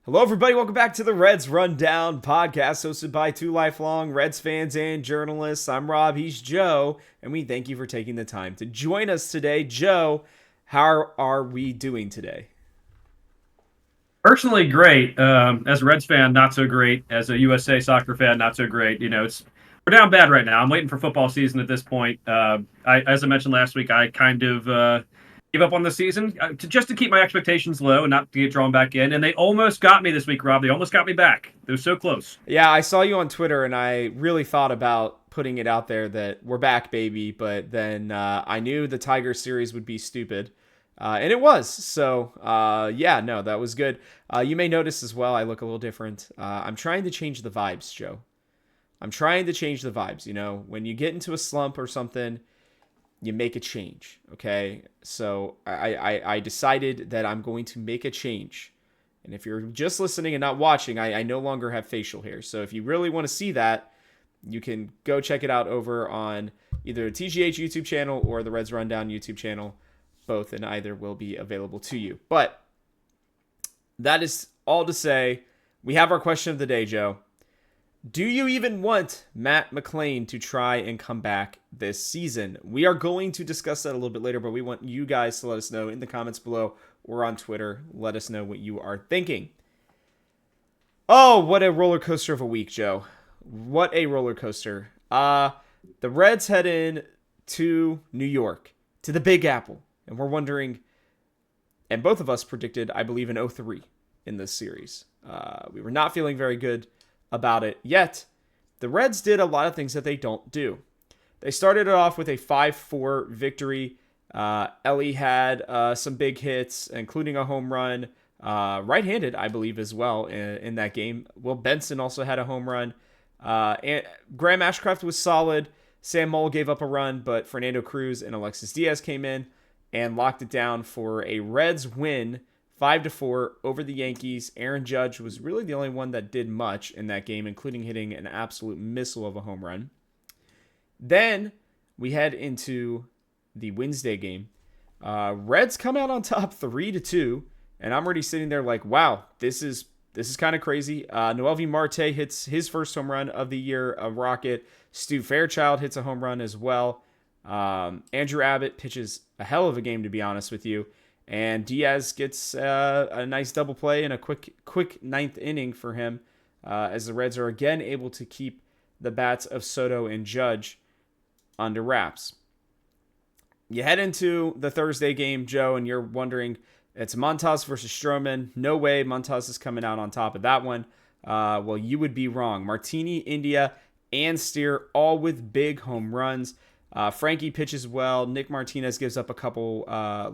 Hello, everybody. Welcome back to the Reds Rundown podcast, hosted by two lifelong Reds fans and journalists. I'm Rob, he's Joe, and we thank you for taking the time to join us today. Joe, how are we doing today? Personally, great. As a Reds fan, not so great. As a USA soccer fan, not so great. We're down bad right now. I'm waiting for football season at this point. As I mentioned last week, I kind of gave up on the season just to keep my expectations low and not to get drawn back in. And they almost got me this week, Rob. They almost got me back. They were so close. Yeah, I saw you on Twitter, and I really thought about putting it out there that we're back, baby, but then I knew the Tigers series would be stupid. And it was. So, yeah, no, that was good. You may notice as well, I look a little different. I'm trying to change the vibes, Joe. I'm trying to change the vibes. You know, when you get into a slump or something, you make a change. Okay. So I decided that I'm going to make a change. And if you're just listening and not watching, I no longer have facial hair. So if you really want to see that, you can go check it out over on either the TGH YouTube channel or the Reds Rundown YouTube channel. Both and either will be available to you. But that is all to say, we have our question of the day, Joe. Do you even want Matt McLain to try and come back this season? We are going to discuss that a little bit later, but we want you guys to let us know in the comments below or on Twitter. Let us know what you are thinking. Oh, what a roller coaster of a week, Joe. What a roller coaster. The Reds head in to New York, to the Big Apple. And we're wondering, and both of us predicted, I believe, an 0-3 in this series. We were not feeling very good about it yet. The Reds did a lot of things that they don't do. They started it off with a 5-4 victory. Elly had some big hits, including a home run, right-handed, I believe, as well in that game. Will Benson also had a home run. And Graham Ashcraft was solid. Sam Moll gave up a run, but Fernando Cruz and Alexis Diaz came in and locked it down for a Reds win, 5-4 over the Yankees. Aaron Judge was really the only one that did much in that game, including hitting an absolute missile of a home run. Then we head into the Wednesday game. Reds come out on top 3-2, and I'm already sitting there like, wow, this is kind of crazy. Noelvi Marte hits his first home run of the year, a rocket. Stu Fairchild hits a home run as well. Andrew Abbott pitches a hell of a game, to be honest with you. And Diaz gets a nice double play and a quick ninth inning for him as the Reds are again able to keep the bats of Soto and Judge under wraps. You head into the Thursday game, Joe, and you're wondering, it's Montas versus Stroman. No way Montas is coming out on top of that one. Well, you would be wrong. Martini, India, and Steer all with big home runs. Frankie pitches well. Nick Martinez gives up a couple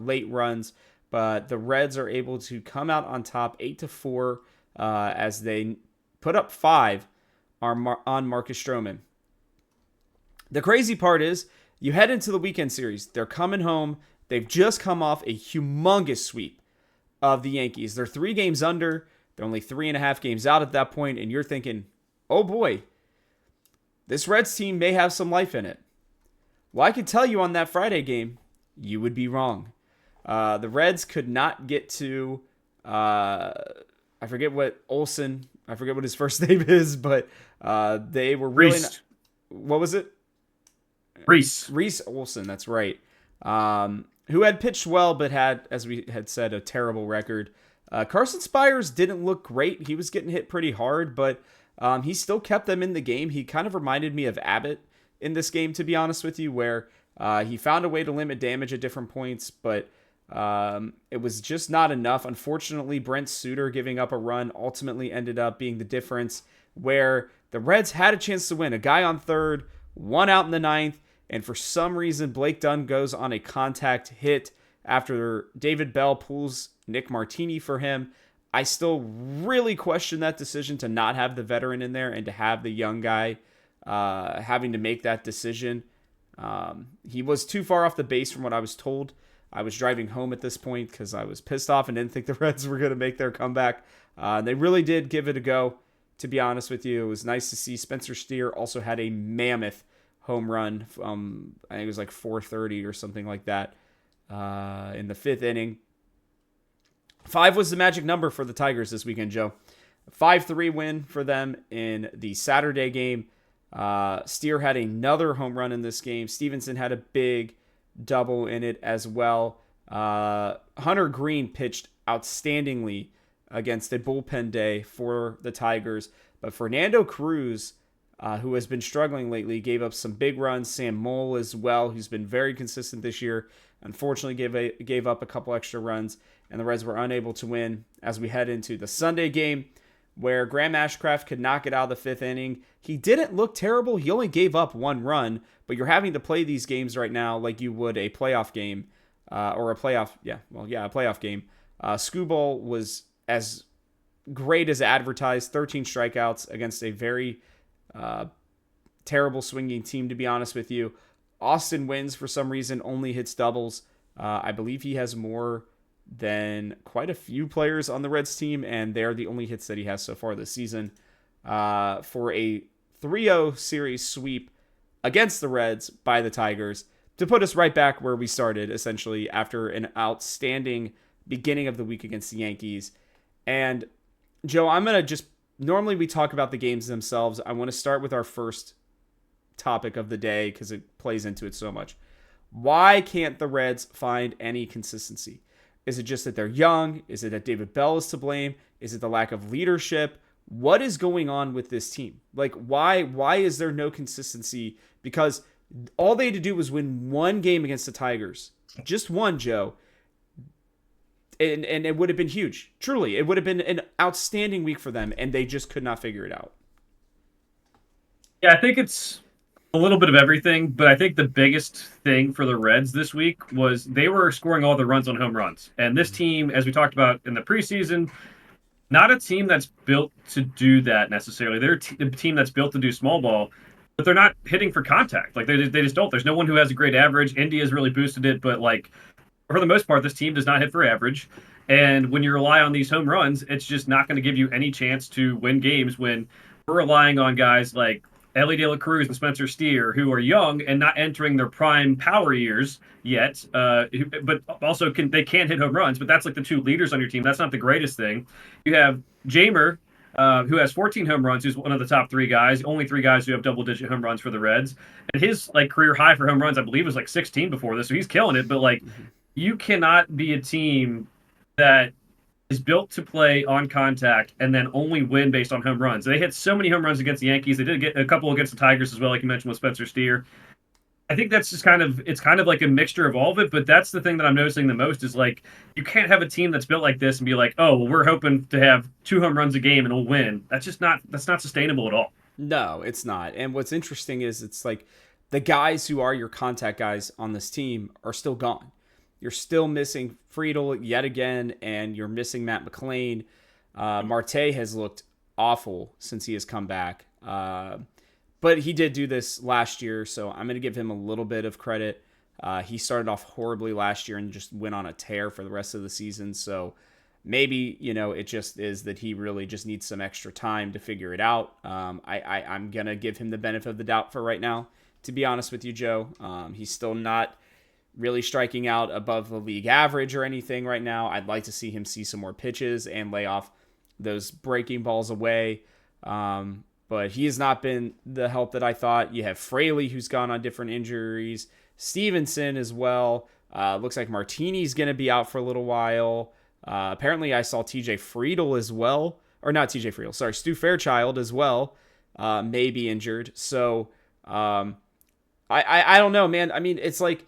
late runs, but the Reds are able to come out on top 8-4 as they put up 5 on Marcus Stroman. The crazy part is you head into the weekend series. They're coming home. They've just come off a humongous sweep of the Yankees. They're 3 games under. They're only 3.5 games out at that point, and you're thinking, oh boy, this Reds team may have some life in it. Well, I could tell you on that Friday game, you would be wrong. The Reds could not get to, I forget what his first name is, but they were really Reese. what was it? Reese. Reese Olson, that's right. Who had pitched well, but had, as we had said, a terrible record. Carson Spires didn't look great. He was getting hit pretty hard, but he still kept them in the game. He kind of reminded me of Abbott in this game, to be honest with you, where he found a way to limit damage at different points, but it was just not enough. Unfortunately, Brent Suter giving up a run ultimately ended up being the difference, where the Reds had a chance to win. A guy on third, 1 out in the ninth, and for some reason, Blake Dunn goes on a contact hit after David Bell pulls Nick Martini for him. I still really question that decision to not have the veteran in there and to have the young guy having to make that decision. He was too far off the base from what I was told. I was driving home at this point because I was pissed off and didn't think the Reds were going to make their comeback. They really did give it a go, to be honest with you. It was nice to see. Spencer Steer also had a mammoth home run from, I think it was like 4:30 or something like that in the 5th inning. 5 was the magic number for the Tigers this weekend, Joe. 5-3 win for them in the Saturday game. Steer had another home run in this game. Stevenson had a big double in it as well. Hunter Green pitched outstandingly against a bullpen day for the Tigers. But Fernando Cruz, who has been struggling lately, gave up some big runs. Sam Mole as well, who's been very consistent this year, unfortunately gave up a couple extra runs, and the Reds were unable to win as we head into the Sunday game, where Graham Ashcraft could not get out of the fifth inning. He didn't look terrible. He only gave up one run, but you're having to play these games right now like you would a playoff game, or a playoff game. Skubal was as great as advertised, 13 strikeouts against a very terrible swinging team, to be honest with you. Austin Wynns, for some reason, only hits doubles. I believe he has more than quite a few players on the Reds team, and they're the only hits that he has so far this season. For a 3-0 series sweep against the Reds by the Tigers to put us right back where we started, essentially, after an outstanding beginning of the week against the Yankees. And, Joe, I'm going to just... Normally we talk about the games themselves. I want to start with our first topic of the day because it plays into it so much. Why can't the Reds find any consistency? Is it just that they're young? Is it that David Bell is to blame? Is it the lack of leadership? What is going on with this team? Like, why is there no consistency? Because all they had to do was win one game against the Tigers. Just one, Joe. And it would have been huge. Truly, it would have been an outstanding week for them, and they just could not figure it out. Yeah, I think it's a little bit of everything, but I think the biggest thing for the Reds this week was they were scoring all the runs on home runs. And this team, as we talked about in the preseason, not a team that's built to do that necessarily. They're a team that's built to do small ball, but they're not hitting for contact. Like, they just don't. There's no one who has a great average. India's really boosted it, but, like, for the most part, this team does not hit for average. And when you rely on these home runs, it's just not going to give you any chance to win games when we're relying on guys like Elly De La Cruz and Spencer Steer, who are young and not entering their prime power years yet, but also they can hit home runs. But that's like the two leaders on your team. That's not the greatest thing. You have Jamer, who has 14 home runs, who's one of the top 3 guys, only 3 guys who have double-digit home runs for the Reds. And his like career high for home runs, I believe, was like 16 before this, so he's killing it. But like, you cannot be a team that is built to play on contact and then only win based on home runs. They hit so many home runs against the Yankees. They did get a couple against the Tigers as well, like you mentioned with Spencer Steer. I think that's just it's kind of like a mixture of all of it, but that's the thing that I'm noticing the most is like, you can't have a team that's built like this and be like, oh, well, we're hoping to have 2 home runs a game and we'll win. That's not sustainable at all. No, it's not. And what's interesting is it's like the guys who are your contact guys on this team are still gone. You're still missing Friedel yet again, and you're missing Matt McClain. Marte has looked awful since he has come back. But he did do this last year, so I'm going to give him a little bit of credit. He started off horribly last year and just went on a tear for the rest of the season. So maybe, it just is that he really just needs some extra time to figure it out. I'm going to give him the benefit of the doubt for right now, to be honest with you, Joe. He's still not really striking out above the league average or anything right now. I'd like to see him see some more pitches and lay off those breaking balls away. But he has not been the help that I thought. You have Fraley, who's gone on different injuries. Stevenson as well. Looks like Martini's going to be out for a little while. Apparently I saw TJ Friedel as well. Or not TJ Friedel, sorry, Stu Fairchild as well. May be injured. So I don't know, man. I mean, it's like,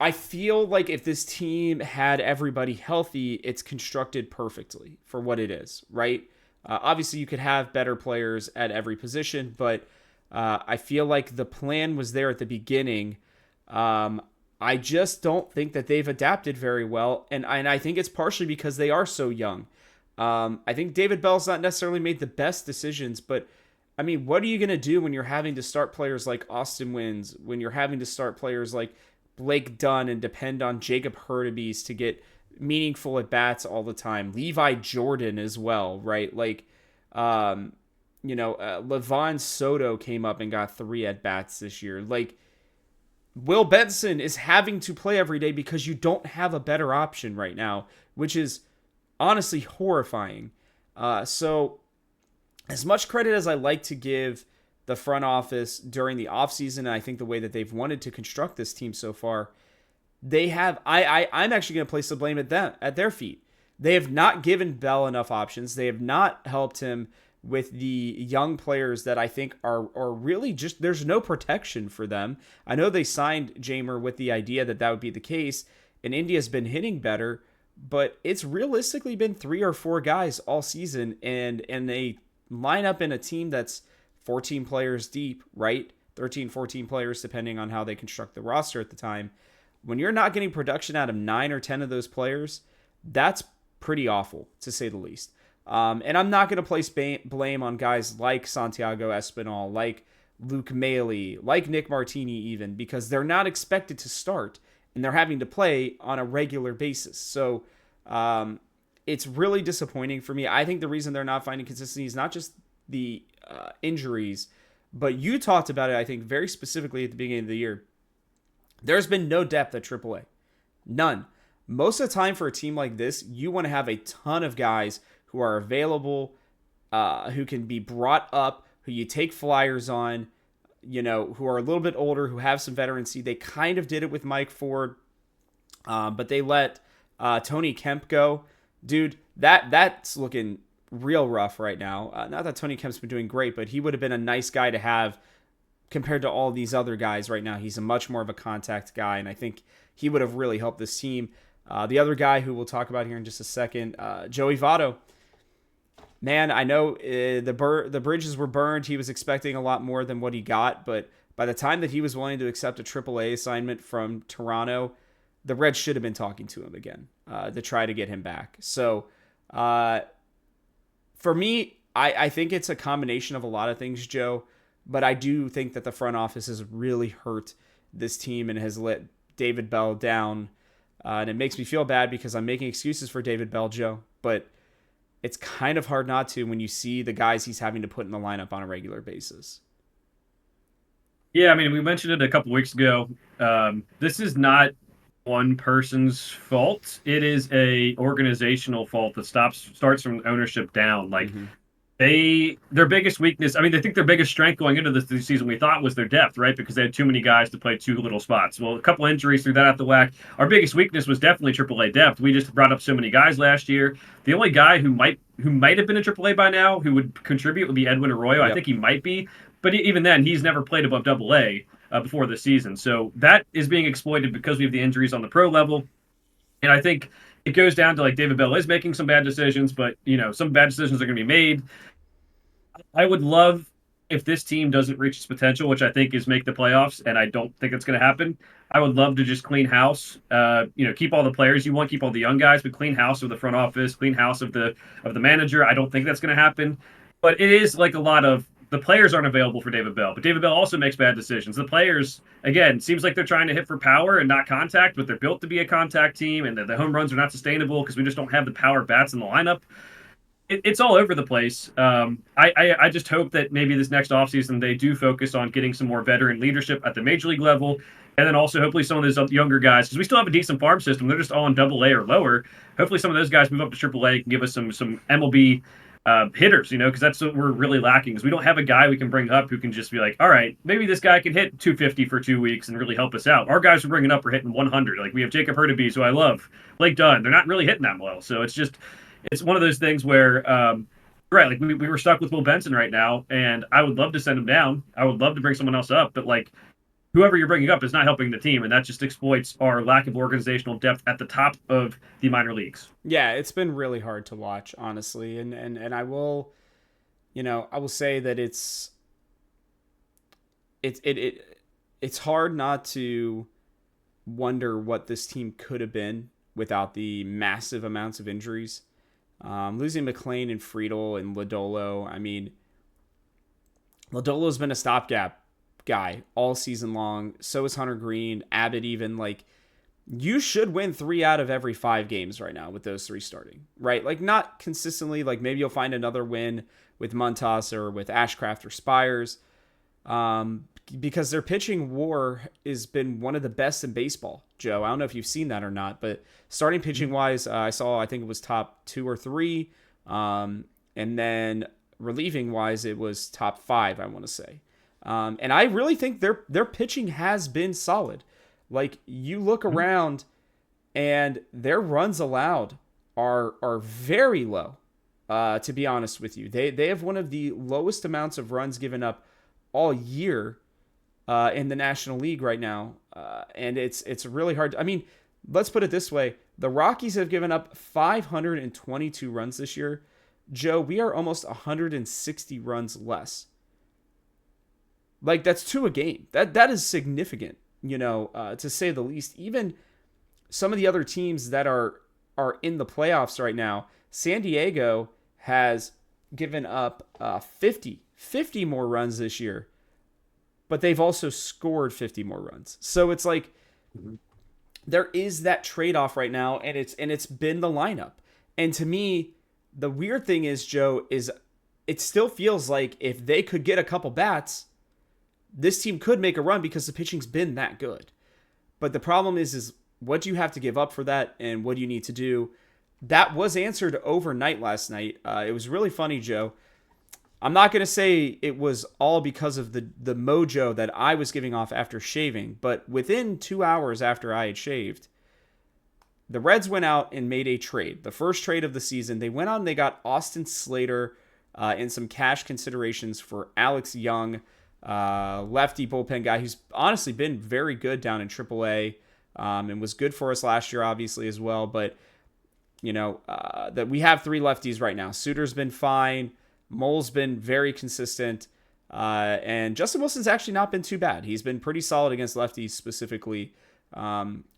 I feel like if this team had everybody healthy, it's constructed perfectly for what it is, right? Obviously, you could have better players at every position, but I feel like the plan was there at the beginning. I just don't think that they've adapted very well, and I think it's partially because they are so young. I think David Bell's not necessarily made the best decisions, but I mean, what are you going to do when you're having to start players like Austin Wynns, when you're having to start players like Blake Dunn and depend on Jacob Hurtubise to get meaningful at bats all the time? Levi Jordan as well, right? Like, Levon Soto came up and got 3 at bats this year. Like, Will Benson is having to play every day because you don't have a better option right now, which is honestly horrifying. So, as much credit as I like to give the front office during the offseason, and I think the way that they've wanted to construct this team so far, they have. I'm actually going to place the blame at their feet. They have not given Bell enough options. They have not helped him with the young players that I think are really just, there's no protection for them. I know they signed Jamer with the idea that that would be the case, and India's been hitting better, but it's realistically been 3 or 4 guys all season, and they line up in a team that's 14 players deep, right? 13, 14 players, depending on how they construct the roster at the time. When you're not getting production out of 9 or 10 of those players, that's pretty awful, to say the least. And I'm not going to place blame on guys like Santiago Espinal, like Luke Mailey, like Nick Martini even, because they're not expected to start, and they're having to play on a regular basis. So it's really disappointing for me. I think the reason they're not finding consistency is not just the injuries, but you talked about it, I think, very specifically at the beginning of the year. There's been no depth at AAA. None. Most of the time for a team like this, you want to have a ton of guys who are available, who can be brought up, who you take flyers on, who are a little bit older, who have some veterancy. They kind of did it with Mike Ford, but they let Tony Kemp go. Dude, that's looking real rough right now. Not that Tony Kemp's been doing great, but he would have been a nice guy to have compared to all these other guys right now. He's a much more of a contact guy, and I think he would have really helped this team. The other guy who we'll talk about here in just a second, Joey Votto. Man, I know the bridges were burned. He was expecting a lot more than what he got, but by the time that he was willing to accept a AAA assignment from Toronto, the Reds should have been talking to him again to try to get him back. So for me, I think it's a combination of a lot of things, Joe, but I do think that the front office has really hurt this team and has let David Bell down. And it makes me feel bad because I'm making excuses for David Bell, Joe, but it's kind of hard not to when you see the guys he's having to put in the lineup on a regular basis. Yeah, I mean, we mentioned it a couple weeks ago. This is not one person's fault. It is a organizational fault that starts from ownership down. Like their biggest weakness, I mean, they think their biggest strength going into this season we thought was their depth, right? Because they had too many guys to play too little spots. Well, a couple injuries threw that out the whack. Our biggest weakness was definitely AAA depth. We just brought up so many guys last year. The only guy who might have been in AAA by now who would contribute would be Edwin Arroyo. Yep. I think he might be, but even then, he's never played above AA before this season. So that is being exploited because we have the injuries on the pro level. And I think it goes down to, like, David Bell is making some bad decisions, but some bad decisions are going to be made. I would love if this team doesn't reach its potential, which I think is make the playoffs, and I don't think it's going to happen. I would love to just clean house, keep all the players you want, keep all the young guys, but clean house of the front office, clean house of the manager. I don't think that's going to happen, but it is like a lot of the players aren't available for David Bell, but David Bell also makes bad decisions. The players, again, seems like they're trying to hit for power and not contact, but they're built to be a contact team, and the home runs are not sustainable because we just don't have the power bats in the lineup. It's all over the place. I just hope that maybe this next offseason they do focus on getting some more veteran leadership at the major league level, and then also hopefully some of those younger guys, because we still have a decent farm system. They're just all in AA or lower. Hopefully some of those guys move up to AAA and give us some MLB hitters, because that's what we're really lacking, because we don't have a guy we can bring up who can just be like, all right, maybe this guy can hit 250 for 2 weeks and really help us out. Our guys we're bringing up are hitting 100. Like, we have Jacob Hurtubise, who I love, Blake Dunn. They're not really hitting that well. So it's one of those things where, right, like we were stuck with Will Benson right now, and I would love to send him down. I would love to bring someone else up, but like whoever you're bringing up is not helping the team, and that just exploits our lack of organizational depth at the top of the minor leagues. Yeah, it's been really hard to watch, honestly, and I will, I will say that it's hard not to wonder what this team could have been without the massive amounts of injuries. Losing McLean and Friedel and Lodolo. I mean, Lodolo's been a stopgap guy all season long. So is Hunter Green, Abbott even. Like, you should win 3 out of every 5 games right now with those 3 starting, right? Like, not consistently. Like, maybe you'll find another win with Montas or with Ashcraft or Spires. because their pitching war has been one of the best in baseball. Joe, I don't know if you've seen that or not, but starting pitching wise, I think it was top 2 or 3, and then relieving wise, it was top 5. I want to say, and I really think their pitching has been solid. Like you look around, and their runs allowed are very low. To be honest with you, they have one of the lowest amounts of runs given up all year in the National League right now, and it's really hard. I mean, let's put it this way: the Rockies have given up 522 runs this year. Joe, we are almost 160 runs less. Like that's 2 a game. That is significant, to say the least. Even some of the other teams that are in the playoffs right now, San Diego has given up 50 more runs this year, but they've also scored 50 more runs. So it's like there is that trade-off right now, and it's been the lineup. And to me, the weird thing is, Joe, is it still feels like if they could get a couple bats, this team could make a run because the pitching's been that good. But the problem is what do you have to give up for that, and what do you need to do? That was answered overnight last night. It was really funny, Joe. I'm not going to say it was all because of the mojo that I was giving off after shaving, but within 2 hours after I had shaved, the Reds went out and made a trade. The first trade of the season. They went out and they got Austin Slater and some cash considerations for Alex Young, lefty bullpen guy who's honestly been very good down in AAA and was good for us last year, obviously, as well. But, that we have 3 lefties right now. Suter's been fine. Mole's been very consistent. And Justin Wilson's actually not been too bad. He's been pretty solid against lefties specifically.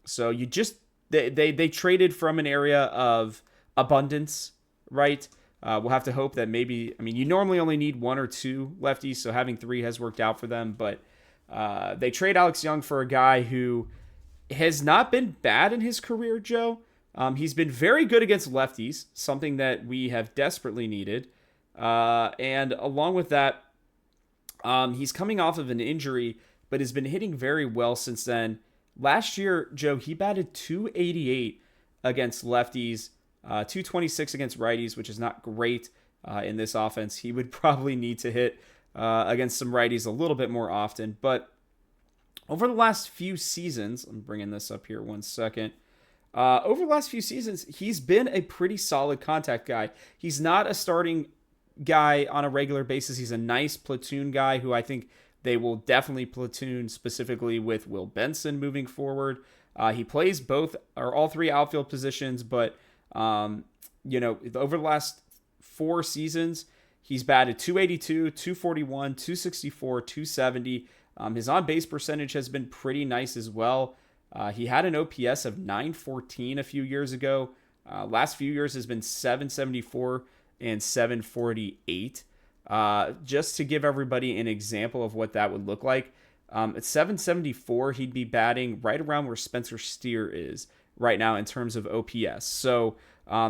So you just... They traded from an area of abundance, right? We'll have to hope that maybe... I mean, you normally only need 1 or 2 lefties, so having 3 has worked out for them. But they trade Alex Young for a guy who has not been bad in his career, Joe. He's been very good against lefties, something that we have desperately needed. And along with that, he's coming off of an injury, but has been hitting very well since then. Last year, Joe, he batted .288 against lefties, .226 against righties, which is not great in this offense. He would probably need to hit against some righties a little bit more often. But over the last few seasons, I'm bringing this up here 1 second. Over the last few seasons, he's been a pretty solid contact guy. He's not a starting guy on a regular basis. He's a nice platoon guy who I think they will definitely platoon specifically with Will Benson moving forward. He plays all 3 outfield positions, but over the last 4 seasons, he's batted .282, .241, .264, .270. His on-base percentage has been pretty nice as well. He had an OPS of .914 a few years ago. Last few years has been .774 and .748. Just to give everybody an example of what that would look like, at .774, he'd be batting right around where Spencer Steer is right now in terms of OPS. So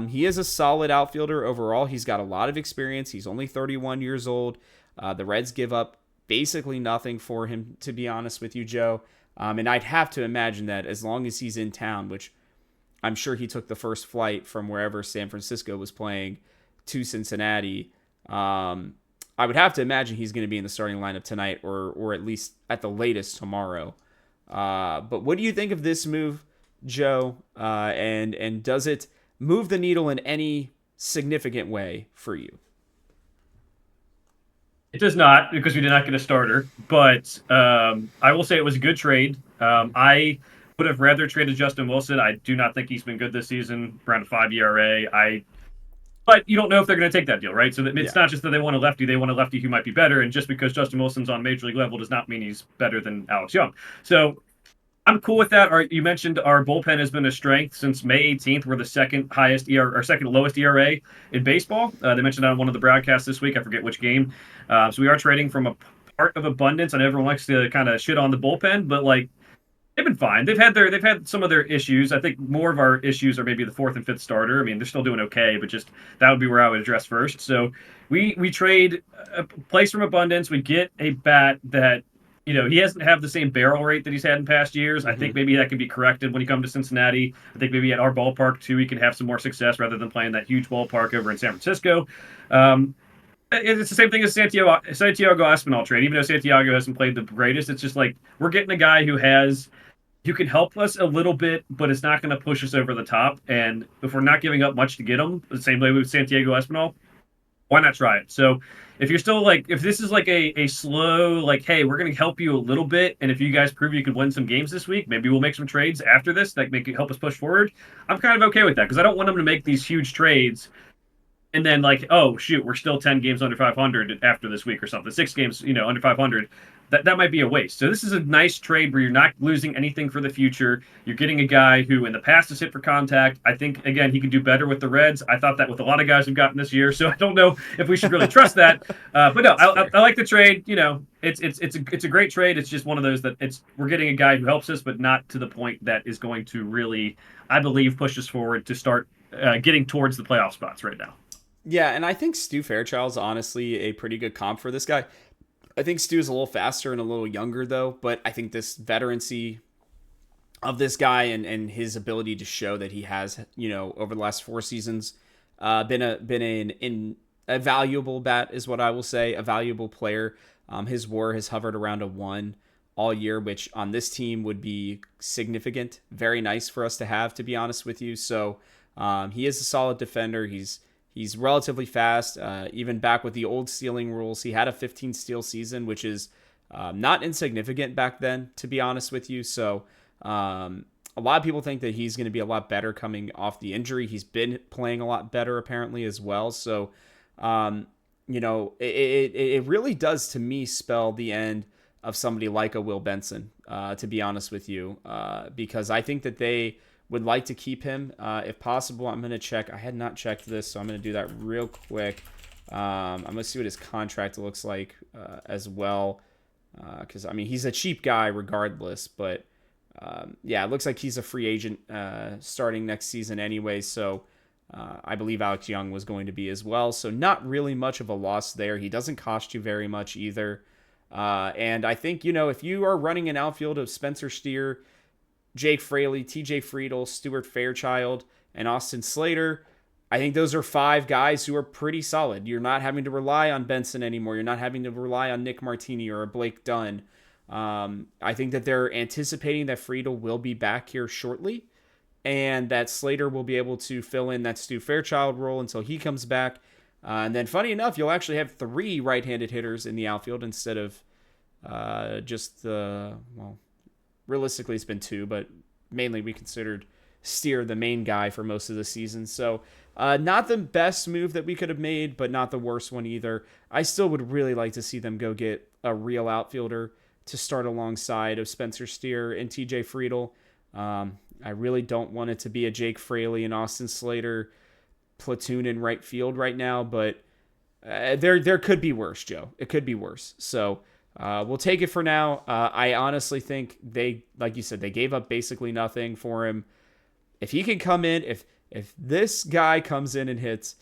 he is a solid outfielder overall. He's got a lot of experience. He's only 31 years old. The Reds give up basically nothing for him, to be honest with you, Joe. And I'd have to imagine that as long as he's in town, which I'm sure he took the first flight from wherever San Francisco was playing to Cincinnati, I would have to imagine he's going to be in the starting lineup tonight or at least at the latest tomorrow. But what do you think of this move, Joe? And does it move the needle in any significant way for you? It does not, because we did not get a starter. But I will say it was a good trade. I would have rather traded Justin Wilson. I do not think he's been good this season, around a 5 ERA. But you don't know if they're going to take that deal, right? So it's not just that they want a lefty, they want a lefty who might be better. And just because Justin Wilson's on major league level does not mean he's better than Alex Young. So I'm cool with that. You mentioned our bullpen has been a strength since May 18th. We're the second highest ERA, or second lowest ERA in baseball. They mentioned on one of the broadcasts this week. I forget which game. So we are trading from a part of abundance, and everyone likes to kind of shit on the bullpen, but they've been fine. They've had some of their issues. I think more of our issues are maybe the 4th and 5th starter. I mean, they're still doing okay, but just that would be where I would address first. So we trade a place from abundance. We get a bat that he doesn't have the same barrel rate that he's had in past years. I think Hmm. maybe that can be corrected when he comes to Cincinnati. I think maybe at our ballpark too, he can have some more success rather than playing that huge ballpark over in San Francisco. Um, it's the same thing as Santiago Espinal trade. Even though Santiago hasn't played the greatest, it's just like we're getting a guy who can help us a little bit, but it's not going to push us over the top. And if we're not giving up much to get him, the same way with Santiago Espinal, why not try it? So if you're still like, if this is like a slow, like, hey, we're going to help you a little bit, and if you guys prove you can win some games this week, maybe we'll make some trades after this that make it help us push forward. I'm kind of okay with that because I don't want them to make these huge trades and then like, oh shoot, we're still 10 games under 500 after this week or something. 6 games, under 500. That might be a waste. So this is a nice trade where you're not losing anything for the future. You're getting a guy who in the past has hit for contact. I think again he can do better with the Reds. I thought that with a lot of guys we've gotten this year. So I don't know if we should really trust that. But no, That's I fair. like the trade. It's a great trade. It's just one of those that we're getting a guy who helps us, but not to the point that is going to really, I believe, push us forward to start getting towards the playoff spots right now. Yeah, and I think Stu Fairchild's honestly a pretty good comp for this guy. I think Stu's a little faster and a little younger though, but I think this veterancy of this guy and his ability to show that he has, over the last 4 seasons, been a valuable bat is what I will say, a valuable player. His WAR has hovered around a 1 all year, which on this team would be significant, very nice for us to have, to be honest with you. So he is a solid defender. He's relatively fast. Even back with the old stealing rules, he had a 15 steal season, which is not insignificant back then, to be honest with you. So a lot of people think that he's going to be a lot better coming off the injury. He's been playing a lot better apparently as well. So, it really does to me spell the end of somebody like a Will Benson, to be honest with you, because I think that they would like to keep him if possible. I'm going to check. I had not checked this, so I'm going to do that real quick. I'm going to see what his contract looks like as well, because he's a cheap guy regardless, but yeah, it looks like he's a free agent starting next season anyway. So I believe Alex Young was going to be as well. So not really much of a loss there. He doesn't cost you very much either. And I think, if you are running an outfield of Spencer Steer, Jake Fraley, TJ Friedel, Stuart Fairchild, and Austin Slater, I think those are 5 guys who are pretty solid. You're not having to rely on Benson anymore. You're not having to rely on Nick Martini or Blake Dunn. I think that they're anticipating that Friedel will be back here shortly and that Slater will be able to fill in that Stu Fairchild role until he comes back. And then, funny enough, you'll actually have 3 right-handed hitters in the outfield instead of just the, well, realistically it's been 2, but mainly we considered Steer the main guy for most of the season. So not the best move that we could have made, but not the worst one either. I still would really like to see them go get a real outfielder to start alongside of Spencer Steer and TJ Friedel. I really don't want it to be a Jake Fraley and Austin Slater platoon in right field right now, but there could be worse, Joe. It could be worse. So we'll take it for now. I honestly think they, like you said, they gave up basically nothing for him. If he can come in, if this guy comes in and hits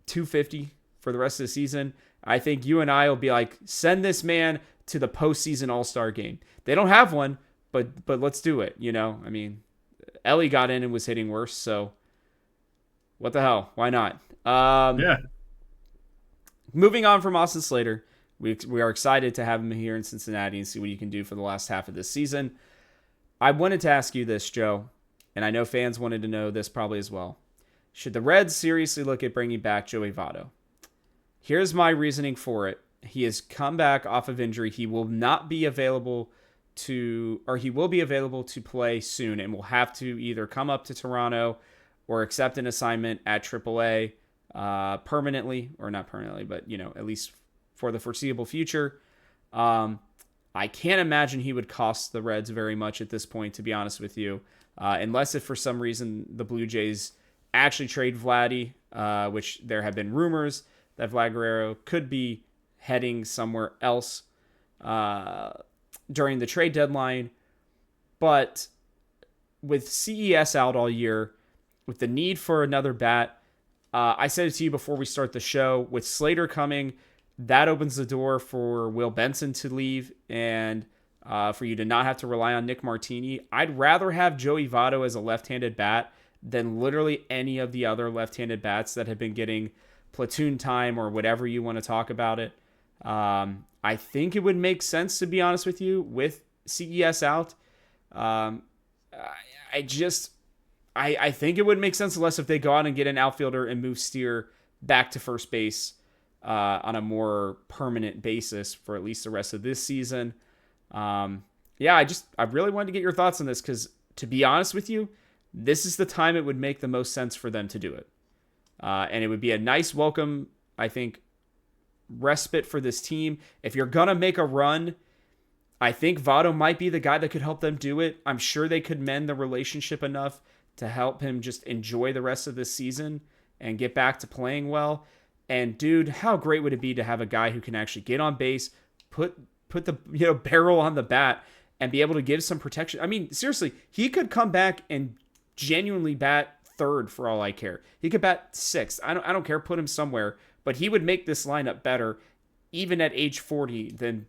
250 for the rest of the season, I think you and I will be like, send this man to the postseason All-Star game. They don't have one, but let's do it. Elly got in and was hitting worse, so what the hell? Why not? Yeah. Moving on from Austin Slater, we are excited to have him here in Cincinnati and see what he can do for the last half of this season. I wanted to ask you this, Joe, and I know fans wanted to know this probably as well. Should the Reds seriously look at bringing back Joey Votto? Here's my reasoning for it. He has come back off of injury. He will not be available he will be available to play soon and will have to either come up to Toronto or accept an assignment at AAA permanently, or not permanently, but at least for the foreseeable future. I can't imagine he would cost the Reds very much at this point, to be honest with you, unless if for some reason the Blue Jays actually trade Vladdy, which there have been rumors that Vlad Guerrero could be heading somewhere else during the trade deadline. But with CES out all year, with the need for another bat, I said it to you before we start the show, with Slater coming, that opens the door for Will Benson to leave and for you to not have to rely on Nick Martini. I'd rather have Joey Votto as a left-handed bat than literally any of the other left-handed bats that have been getting platoon time or whatever you want to talk about it. I think it would make sense, to be honest with you, with CES out. Um, I think it would make sense unless if they go out and get an outfielder and move Steer back to first base on a more permanent basis for at least the rest of this season. Yeah, I really wanted to get your thoughts on this because, to be honest with you, this is the time it would make the most sense for them to do it. And it would be a nice welcome, I think, respite for this team. If you're going to make a run, I think Votto might be the guy that could help them do it. I'm sure they could mend the relationship enough to help him just enjoy the rest of this season and get back to playing well. And dude, how great would it be to have a guy who can actually get on base, put the barrel on the bat, and be able to give some protection. I mean, seriously, he could come back and genuinely bat third for all I care. He could bat sixth. I don't care. Put him somewhere, but he would make this lineup better, even at age 40, than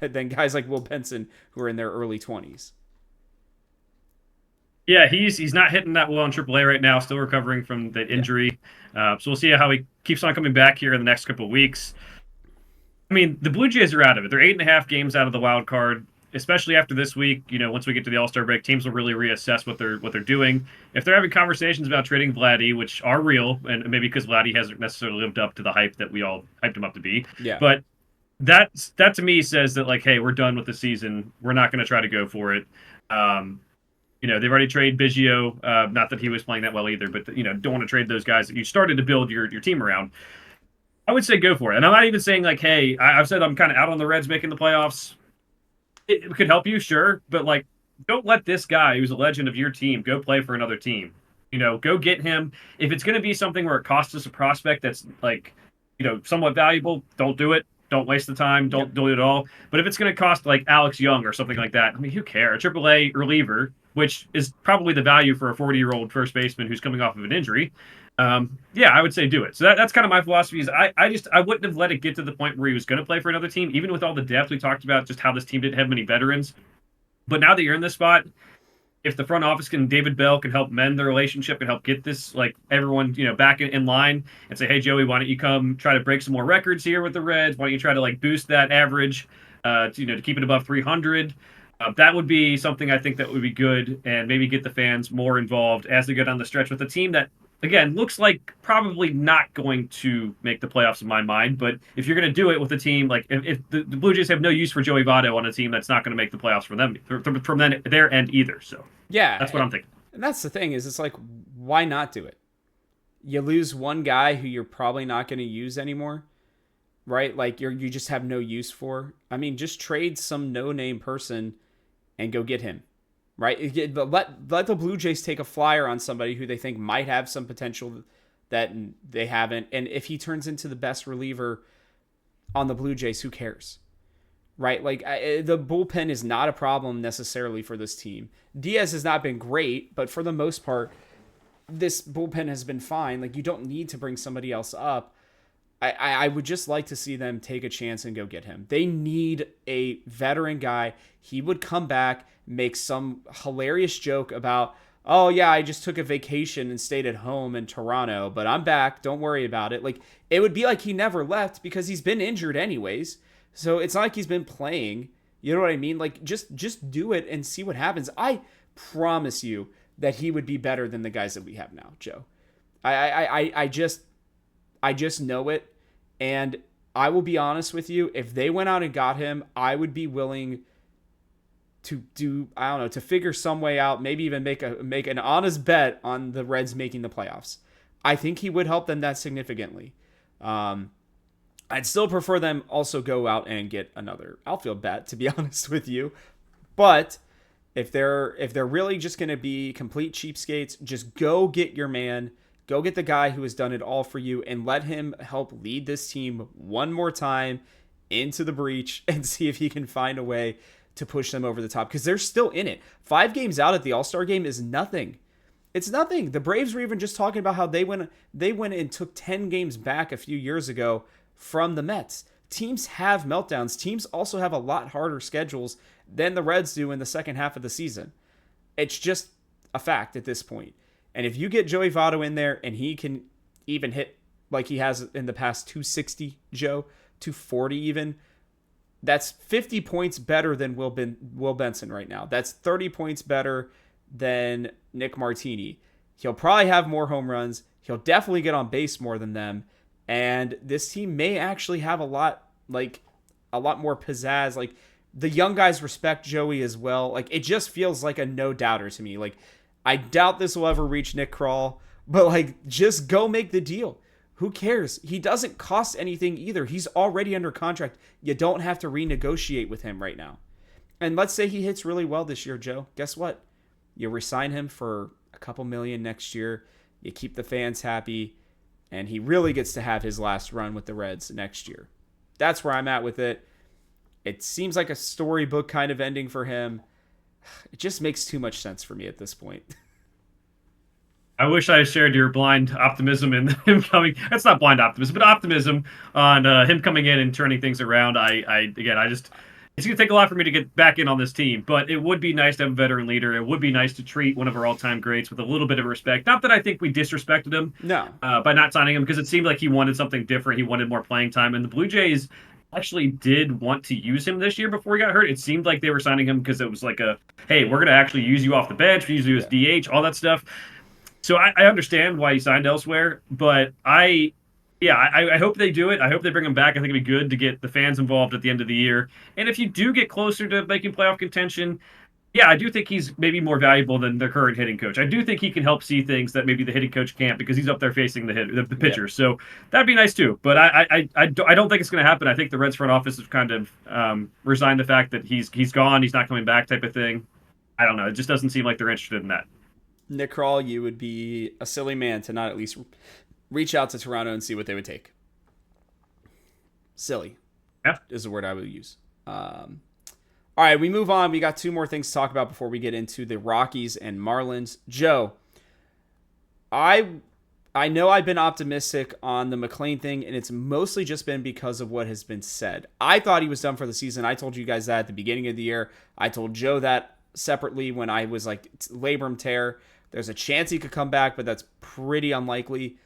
than guys like Will Benson who are in their early 20s. Yeah, he's not hitting that well in AAA right now. Still recovering from the injury. So we'll see how he keeps on coming back here in the next couple of weeks. I mean, the Blue Jays are out of it. They're 8.5 games out of the wild card. Especially after this week, once we get to the All-Star break, teams will really reassess what they're doing. If they're having conversations about trading Vladdy, which are real, and maybe because Vladdy hasn't necessarily lived up to the hype that we all hyped him up to be, but that to me says that, like, hey, we're done with the season. We're not going to try to go for it. They've already traded Biggio. Not that he was playing that well either, but don't want to trade those guys that you started to build your team around. I would say go for it. And I'm not even saying like, hey, I've said I'm kind of out on the Reds making the playoffs. It could help you, sure, but like, don't let this guy who's a legend of your team go play for another team. Go get him. If it's going to be something where it costs us a prospect that's like, somewhat valuable, don't do it. Don't waste the time. Don't do it at all. But if it's going to cost like Alex Young or something like that, I mean, who cares? A AAA reliever, which is probably the value for a 40-year-old first baseman who's coming off of an injury. I would say do it. So that's kind of my philosophy. Is I wouldn't have let it get to the point where he was going to play for another team, even with all the depth we talked about, just how this team didn't have many veterans. But now that you're in this spot, if the front office David Bell can help mend the relationship and help get this, like, everyone, back in line and say, hey, Joey, why don't you come try to break some more records here with the Reds? Why don't you try to like boost that average, to keep it above 300? That would be something I think that would be good, and maybe get the fans more involved as they go down the stretch with a team that, again, looks like probably not going to make the playoffs in my mind. But if you're going to do it with a team, like if the Blue Jays have no use for Joey Votto on a team that's not going to make the playoffs for them from their end either. So yeah, that's what I'm thinking. And that's the thing is, it's like, why not do it? You lose one guy who you're probably not going to use anymore, right? Like you just have no use for. I mean, just trade some no-name person and go get him. Right? Let the Blue Jays take a flyer on somebody who they think might have some potential that they haven't. And if he turns into the best reliever on the Blue Jays, who cares? Right? Like, the bullpen is not a problem necessarily for this team. Diaz has not been great, but for the most part, this bullpen has been fine. Like, you don't need to bring somebody else up. I would just like to see them take a chance and go get him. They need a veteran guy. He would come back, make some hilarious joke about, oh yeah, I just took a vacation and stayed at home in Toronto, but I'm back. Don't worry about it. Like, it would be like he never left because he's been injured anyways. So it's not like he's been playing. You know what I mean? Like, just do it and see what happens. I promise you that he would be better than the guys that we have now, Joe. I just know it. And I will be honest with you, if they went out and got him, I would be willing to do, I don't know, to figure some way out, maybe even make an honest bet on the Reds making the playoffs. I think he would help them that significantly. I'd still prefer them also go out and get another outfield bat, to be honest with you. But if they're really just going to be complete cheapskates, just go get your man. Go get the guy who has done it all for you and let him help lead this team one more time into the breach and see if he can find a way to push them over the top, because they're still in it. 5 games out at the All-Star game is nothing. It's nothing. The Braves were even just talking about how they went and took 10 games back a few years ago from the Mets. Teams have meltdowns. Teams also have a lot harder schedules than the Reds do in the second half of the season. It's just a fact at this point. And if you get Joey Votto in there and he can even hit like he has in the past 260, Joe, 240 even, that's 50 points better than Will Benson right now. That's 30 points better than Nick Martini. He'll probably have more home runs. He'll definitely get on base more than them. And this team may actually have a lot more pizzazz. Like, the young guys respect Joey as well. Like, it just feels like a no doubter to me. Like, I doubt this will ever reach Nick Krall, but like, just go make the deal. Who cares? He doesn't cost anything either. He's already under contract. You don't have to renegotiate with him right now. And let's say he hits really well this year, Joe. Guess what? You resign him for a couple million next year. You keep the fans happy. And he really gets to have his last run with the Reds next year. That's where I'm at with it. It seems like a storybook kind of ending for him. It just makes too much sense for me at this point. I wish I shared your blind optimism in him coming. That's not blind optimism, but optimism on him coming in and turning things around. It's going to take a lot for me to get back in on this team, but it would be nice to have a veteran leader. It would be nice to treat one of our all-time greats with a little bit of respect. Not that I think we disrespected him by not signing him, because it seemed like he wanted something different. He wanted more playing time, and the Blue Jays actually did want to use him this year before he got hurt. It seemed like they were signing him because it was like hey, we're going to actually use you off the bench, use you as DH, all that stuff. So I understand why he signed elsewhere, but I hope they do it. I hope they bring him back. I think it'd be good to get the fans involved at the end of the year. And if you do get closer to making playoff contention, I do think he's maybe more valuable than their current hitting coach. I do think he can help see things that maybe the hitting coach can't, because he's up there facing the pitcher. So that'd be nice too. But I don't think it's going to happen. I think the Reds front office has kind of resigned the fact that he's gone, he's not coming back type of thing. I don't know. It just doesn't seem like they're interested in that. Nick Krall, you would be a silly man to not at least reach out to Toronto and see what they would take. Silly is the word I would use. All right, we move on. We got two more things to talk about before we get into the Rockies and Marlins. Joe, I know I've been optimistic on the McLean thing, and it's mostly just been because of what has been said. I thought he was done for the season. I told you guys that at the beginning of the year. I told Joe that separately when I was like, labrum tear. There's a chance he could come back, but that's pretty unlikely.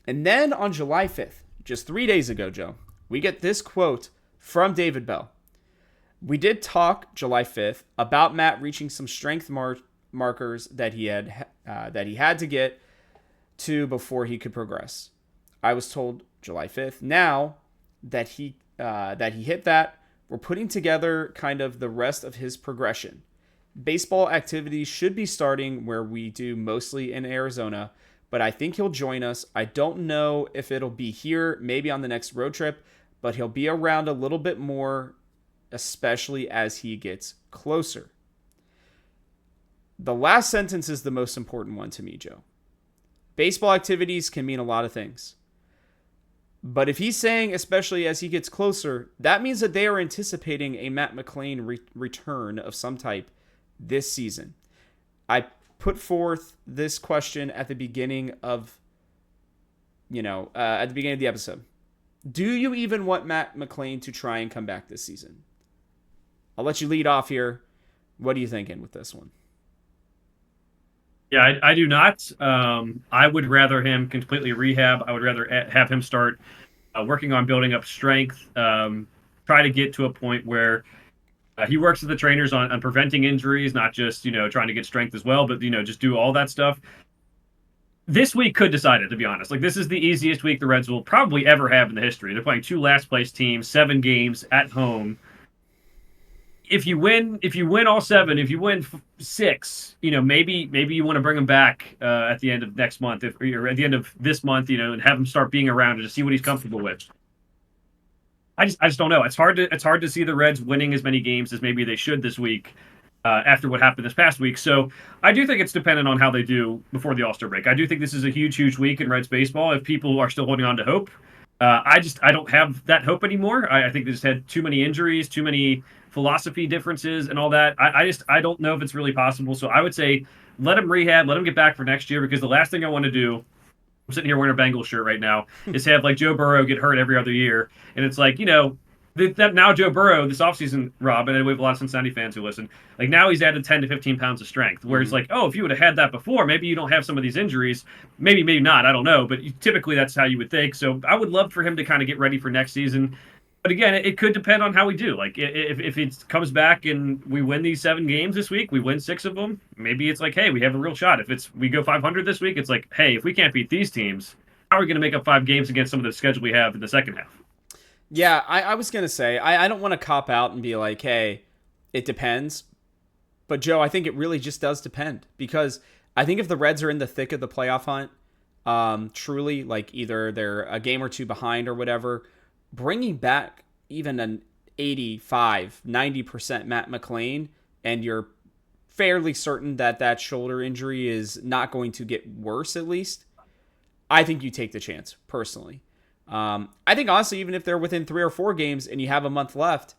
And then on July 5th, just 3 days ago, Joe, we get this quote from David Bell. We did talk July 5th about Matt reaching some strength markers that he had to get to before he could progress. I was told July 5th. Now that he hit that, we're putting together kind of the rest of his progression. Baseball activities should be starting where we do mostly in Arizona, but I think he'll join us. I don't know if it'll be here, maybe on the next road trip, but he'll be around a little bit more, especially as he gets closer. The last sentence is the most important one to me, Joe. Baseball activities can mean a lot of things. But if he's saying, especially as he gets closer, that means that they are anticipating a Matt McLean return of some type this season. I put forth this question at the beginning of, the episode. Do you even want Matt McLean to try and come back this season? I'll let you lead off here. What are you thinking with this one? Yeah, I do not. I would rather him completely rehab. I would rather have him start working on building up strength, try to get to a point where he works with the trainers on preventing injuries, not just, trying to get strength as well, but, just do all that stuff. This week could decide it, to be honest. Like, this is the easiest week the Reds will probably ever have in the history. They're playing two last-place teams, 7 games at home. If you win all 7, if you win 6, maybe you want to bring him back at the end of next month, or at the end of this month, and have him start being around and to see what he's comfortable with. I just don't know. It's hard to see the Reds winning as many games as maybe they should this week after what happened this past week. So I do think it's dependent on how they do before the All-Star break. I do think this is a huge week in Reds baseball if people are still holding on to hope. I don't have that hope anymore. I think they just had too many injuries, too many philosophy differences and all that. I don't know if it's really possible. So I would say let him rehab, let him get back for next year, because the last thing I want to do, sitting here wearing a Bengals shirt right now, is have like Joe Burrow get hurt every other year, and it's like that now Joe Burrow this offseason, Rob, and we have a lot of Cincinnati fans who listen. Like now he's added 10 to 15 pounds of strength. Whereas Mm-hmm. like, oh, if you would have had that before, maybe you don't have some of these injuries. Maybe not. I don't know. But typically that's how you would think. So I would love for him to kind of get ready for next season. But again, it could depend on how we do. Like if it comes back and we win these 7 games this week, we win 6 of them. Maybe it's like, hey, we have a real shot. If we go 500 this week, it's like, hey, if we can't beat these teams, how are we going to make up 5 games against some of the schedule we have in the second half? Yeah, I was going to say, I don't want to cop out and be like, hey, it depends. But, Joe, I think it really just does depend. Because I think if the Reds are in the thick of the playoff hunt, truly, like either they're a game or two behind or whatever, bringing back even an 85, 90% Matt McLain, and you're fairly certain that that shoulder injury is not going to get worse, at least, I think you take the chance, personally. I think, honestly, even if they're within 3 or 4 games and you have a month left,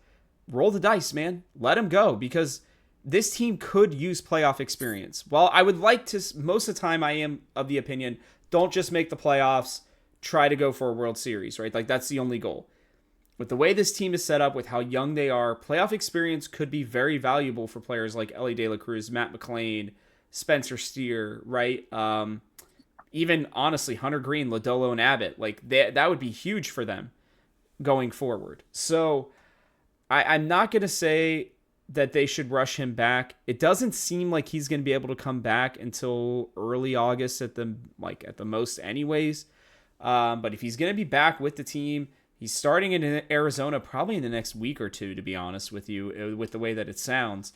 roll the dice, man. Let them go, because this team could use playoff experience. While I would like to, most of the time I am of the opinion, don't just make the playoffs, try to go for a World Series, right? Like, that's the only goal. With the way this team is set up, with how young they are, playoff experience could be very valuable for players like Elly De La Cruz, Matt McLain, Spencer Steer, right? Even, honestly, Hunter Green, Lodolo, and Abbott. Like, that would be huge for them going forward. So, I'm not going to say that they should rush him back. It doesn't seem like he's going to be able to come back until early August at the most anyways. But if he's going to be back with the team, he's starting in Arizona probably in the next week or two, to be honest with you, with the way that it sounds.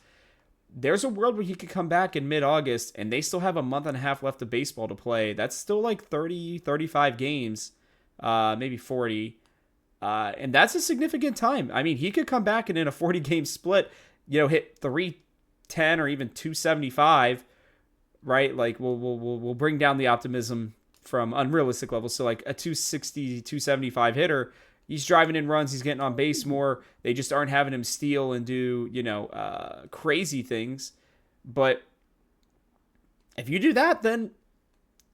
There's a world where he could come back in mid-August and they still have a month and a half left of baseball to play. That's still like 30, 35 games, maybe 40. And that's a significant time. I mean, he could come back and in a 40-game split, hit 310 or even 275, right? Like we'll bring down the optimism from unrealistic levels. So like a 260, 275 hitter, he's driving in runs, he's getting on base more. They just aren't having him steal and do, crazy things. But if you do that, then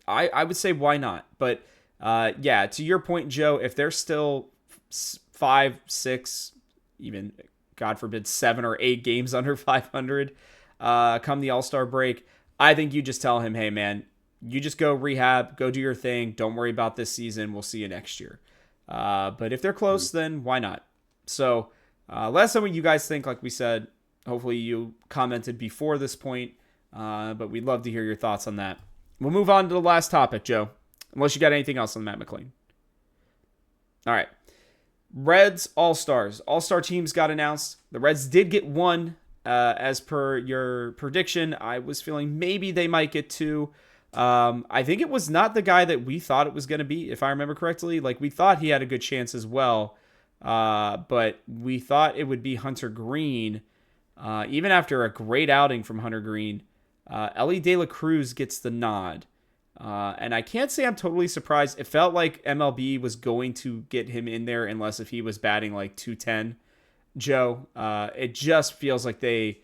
I would say why not? But yeah, to your point, Joe, if they're still 5, 6, even God forbid 7 or 8 games under 500 come the All-Star break, I think you just tell him, hey man, you just go rehab, go do your thing. Don't worry about this season. We'll see you next year. But if they're close, then why not? So let us know what you guys think. Like we said, hopefully you commented before this point, but we'd love to hear your thoughts on that. We'll move on to the last topic, Joe, unless you got anything else on Matt McLain. All right. Reds All-Stars. All-Star teams got announced. The Reds did get 1 as per your prediction. I was feeling maybe they might get 2. I think it was not the guy that we thought it was going to be, if I remember correctly. Like, we thought he had a good chance as well, but we thought it would be Hunter Green. Even after a great outing from Hunter Green, Elly De La Cruz gets the nod. And I can't say I'm totally surprised. It felt like MLB was going to get him in there unless if he was batting like 210, Joe. It just feels like they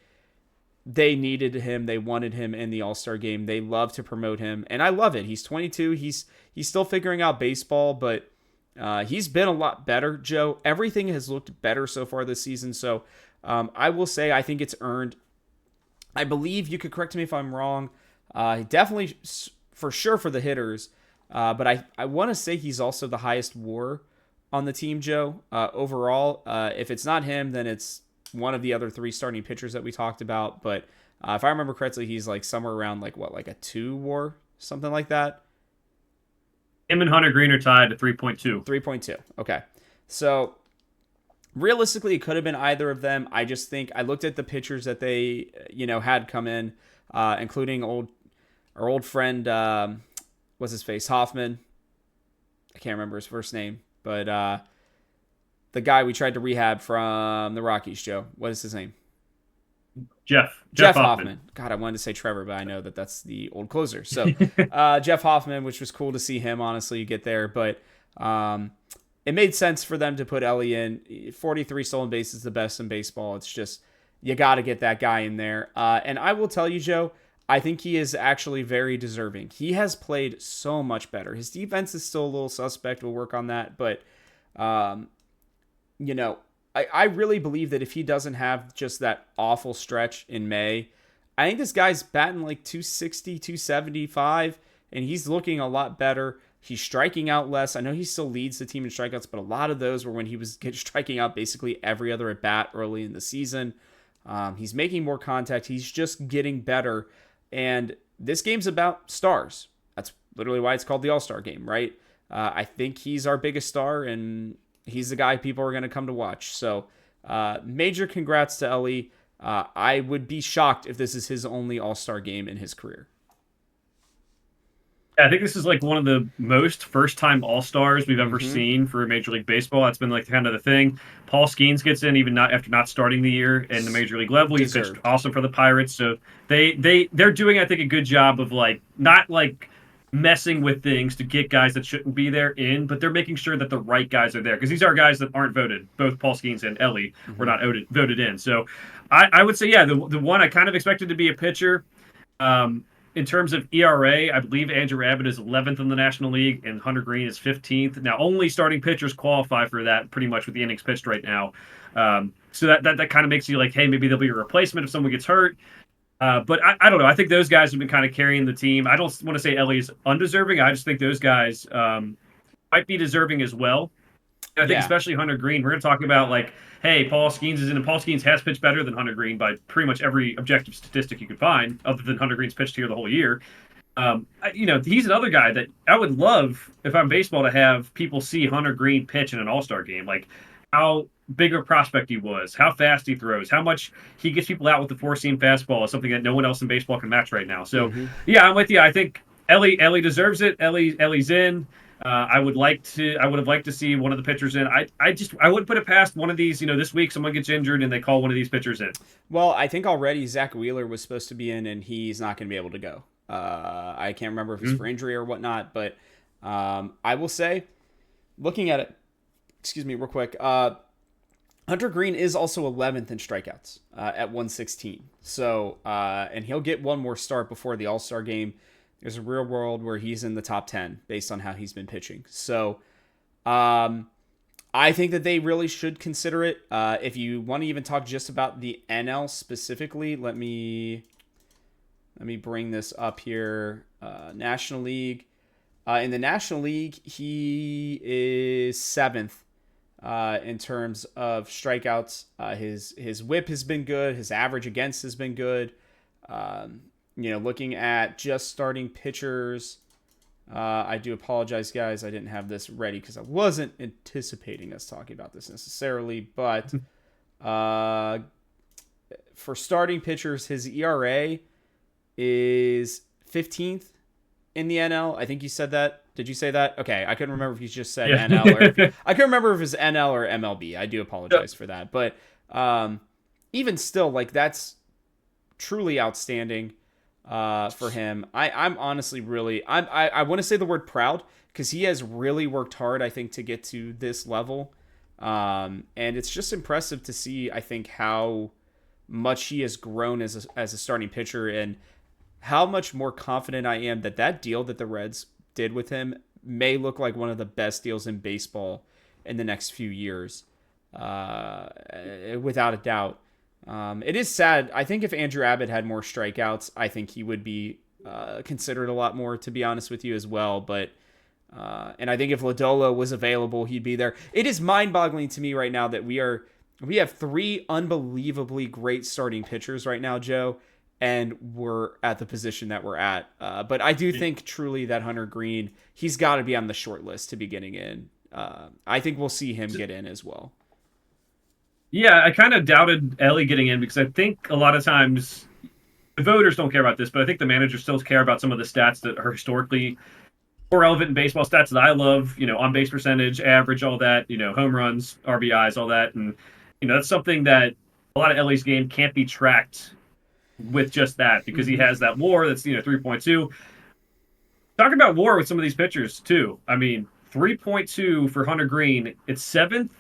needed him. They wanted him in the All-Star game. They love to promote him, and I love it. He's 22. He's still figuring out baseball, but he's been a lot better, Joe. Everything has looked better so far this season, so I will say I think it's earned. I believe, you could correct me if I'm wrong, definitely for sure for the hitters, but I want to say he's also the highest WAR on the team, Joe, overall. If it's not him, then it's one of the other 3 starting pitchers that we talked about. But if I remember correctly, he's like somewhere around like a 2 WAR, something like that. Him and Hunter Green are tied at 3.2. 3.2. Okay. So realistically, it could have been either of them. I just think I looked at the pitchers that they, had come in, including our old friend, what's his face? Hoffman. I can't remember his first name, but the guy we tried to rehab from the Rockies, Joe. What is his name? Jeff Hoffman. God, I wanted to say Trevor, but I know that that's the old closer. So Jeff Hoffman, which was cool to see him, honestly, get there. But it made sense for them to put Elly in. 43 stolen bases, the best in baseball. It's just, you got to get that guy in there. And I will tell you, Joe, I think he is actually very deserving. He has played so much better. His defense is still a little suspect. We'll work on that. But, um, you know, I really believe that if he doesn't have just that awful stretch in May, I think this guy's batting like 260, 275, and he's looking a lot better. He's striking out less. I know he still leads the team in strikeouts, but a lot of those were when he was striking out basically every other at bat early in the season. He's making more contact. He's just getting better. And this game's about stars. That's literally why it's called the All-Star game, right? I think he's our biggest star, and he's the guy people are going to come to watch. So major congrats to Elly. I would be shocked if this is his only All-Star game in his career. I think this is like one of the most first-time All-Stars we've ever seen for Major League Baseball. That's been like kind of the thing. Paul Skeens gets in even not after not starting the year in the Major League level. He pitched awesome for the Pirates, so they're doing, I think, a good job of like not like messing with things to get guys that shouldn't be there in, but they're making sure that the right guys are there because these are guys that aren't voted. Both Paul Skeens and Elly were not voted in. So I would say, yeah, the one I kind of expected to be a pitcher. In terms of ERA, I believe Andrew Abbott is 11th in the National League and Hunter Green is 15th. Now, only starting pitchers qualify for that pretty much with the innings pitched right now. So that kind of makes you like, hey, maybe there'll be a replacement if someone gets hurt. But I don't know. I think those guys have been kind of carrying the team. I don't want to say Elly's undeserving. I just think those guys might be deserving as well. I think especially Hunter Green. We're going to talk about like, hey, Paul Skeens is in, and Paul Skeens has pitched better than Hunter Green by pretty much every objective statistic you could find, other than Hunter Green's pitched here the whole year. He's another guy that I would love if I'm baseball to have people see Hunter Green pitch in an All-Star game, like how big a prospect he was, how fast he throws, how much he gets people out with the four-seam fastball is something that no one else in baseball can match right now. So, yeah, I'm with you. I think Elly deserves it. Elly's in. I would have liked to see one of the pitchers in. I wouldn't put it past one of these. This week someone gets injured and they call one of these pitchers in. Well, I think already Zach Wheeler was supposed to be in and he's not going to be able to go. I can't remember if it's for injury or whatnot, but I will say, looking at it, excuse me, real quick. Hunter Green is also 11th in strikeouts at 116. So, and he'll get one more start before the All-Star game. There's a real world where he's in the top 10 based on how he's been pitching. So I think that they really should consider it. If you want to even talk just about the NL specifically, let me bring this up here. National League. In the National League, he is 7th in terms of strikeouts. His whip has been good. His average against has been good. Looking at just starting pitchers, I do apologize, guys. I didn't have this ready because I wasn't anticipating us talking about this necessarily. But for starting pitchers, his ERA is 15th in the NL. I think you said that. Did you say that? Okay, I couldn't remember if you just said NL or I couldn't remember if it's NL or MLB. I do apologize for that. But even still, like that's truly outstanding. For him, I'm honestly really, I want to say the word proud because he has really worked hard, I think, to get to this level. And it's just impressive to see, I think, how much he has grown as a starting pitcher and how much more confident I am that deal that the Reds did with him may look like one of the best deals in baseball in the next few years, without a doubt. It is sad. I think if Andrew Abbott had more strikeouts, I think he would be considered a lot more, to be honest with you as well. But and I think if Lodolo was available, he'd be there. It is mind-boggling to me right now that we have 3 unbelievably great starting pitchers right now, Joe, and we're at the position that we're at. But I do think truly that Hunter Green, he's got to be on the short list to be getting in. I think we'll see him get in as well. Yeah, I kind of doubted Elly getting in because I think a lot of times the voters don't care about this, but I think the managers still care about some of the stats that are historically more relevant in baseball, stats that I love, on base percentage, average, all that, home runs, RBIs, all that. And, that's something that a lot of Elly's game can't be tracked with just that because he has that WAR that's, 3.2. Talking about WAR with some of these pitchers too. I mean, 3.2 for Hunter Green, it's 7th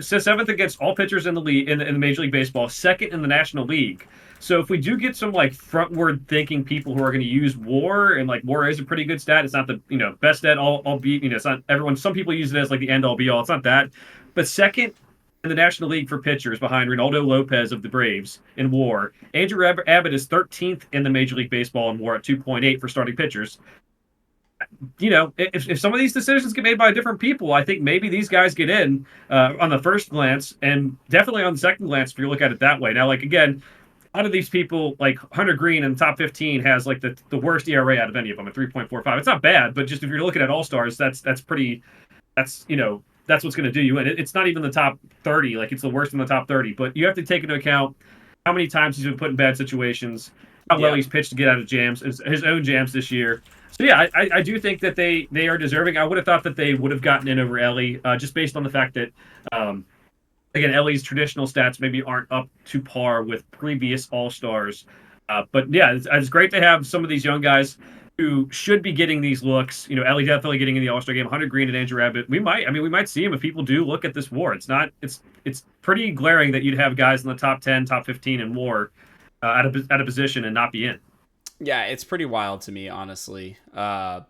seventh against all pitchers in the league in the Major League Baseball, second in the National League. So if we do get some like frontward thinking people who are going to use WAR, and like WAR is a pretty good stat. It's not the best stat all be it's not everyone. Some people use it as like the end all be all. It's not that, but second in the National League for pitchers behind Ronaldo Lopez of the Braves in WAR. Andrew Abbott is 13th in the Major League Baseball in WAR at 2.8 for starting pitchers. If some of these decisions get made by different people, I think maybe these guys get in on the first glance, and definitely on the second glance if you look at it that way. Now, like again, a lot of these people, like Hunter Green in the top 15, has like the worst ERA out of any of them at 3.45. It's not bad, but just if you're looking at all stars, that's pretty. That's what's going to do you in. It's not even the top 30. Like it's the worst in the top 30. But you have to take into account how many times he's been put in bad situations, how well he's pitched to get out of jams, his own jams this year. So yeah, I do think that they are deserving. I would have thought that they would have gotten in over Elly, just based on the fact that again, Elly's traditional stats maybe aren't up to par with previous All Stars. But yeah, it's great to have some of these young guys who should be getting these looks. Elly definitely getting in the All Star game. Hunter Green and Andrew Abbott. We might see him if people do look at this WAR. It's pretty glaring that you'd have guys in the top 10, top 15 in WAR at a position and not be in. Yeah, it's pretty wild to me, honestly. Sorry,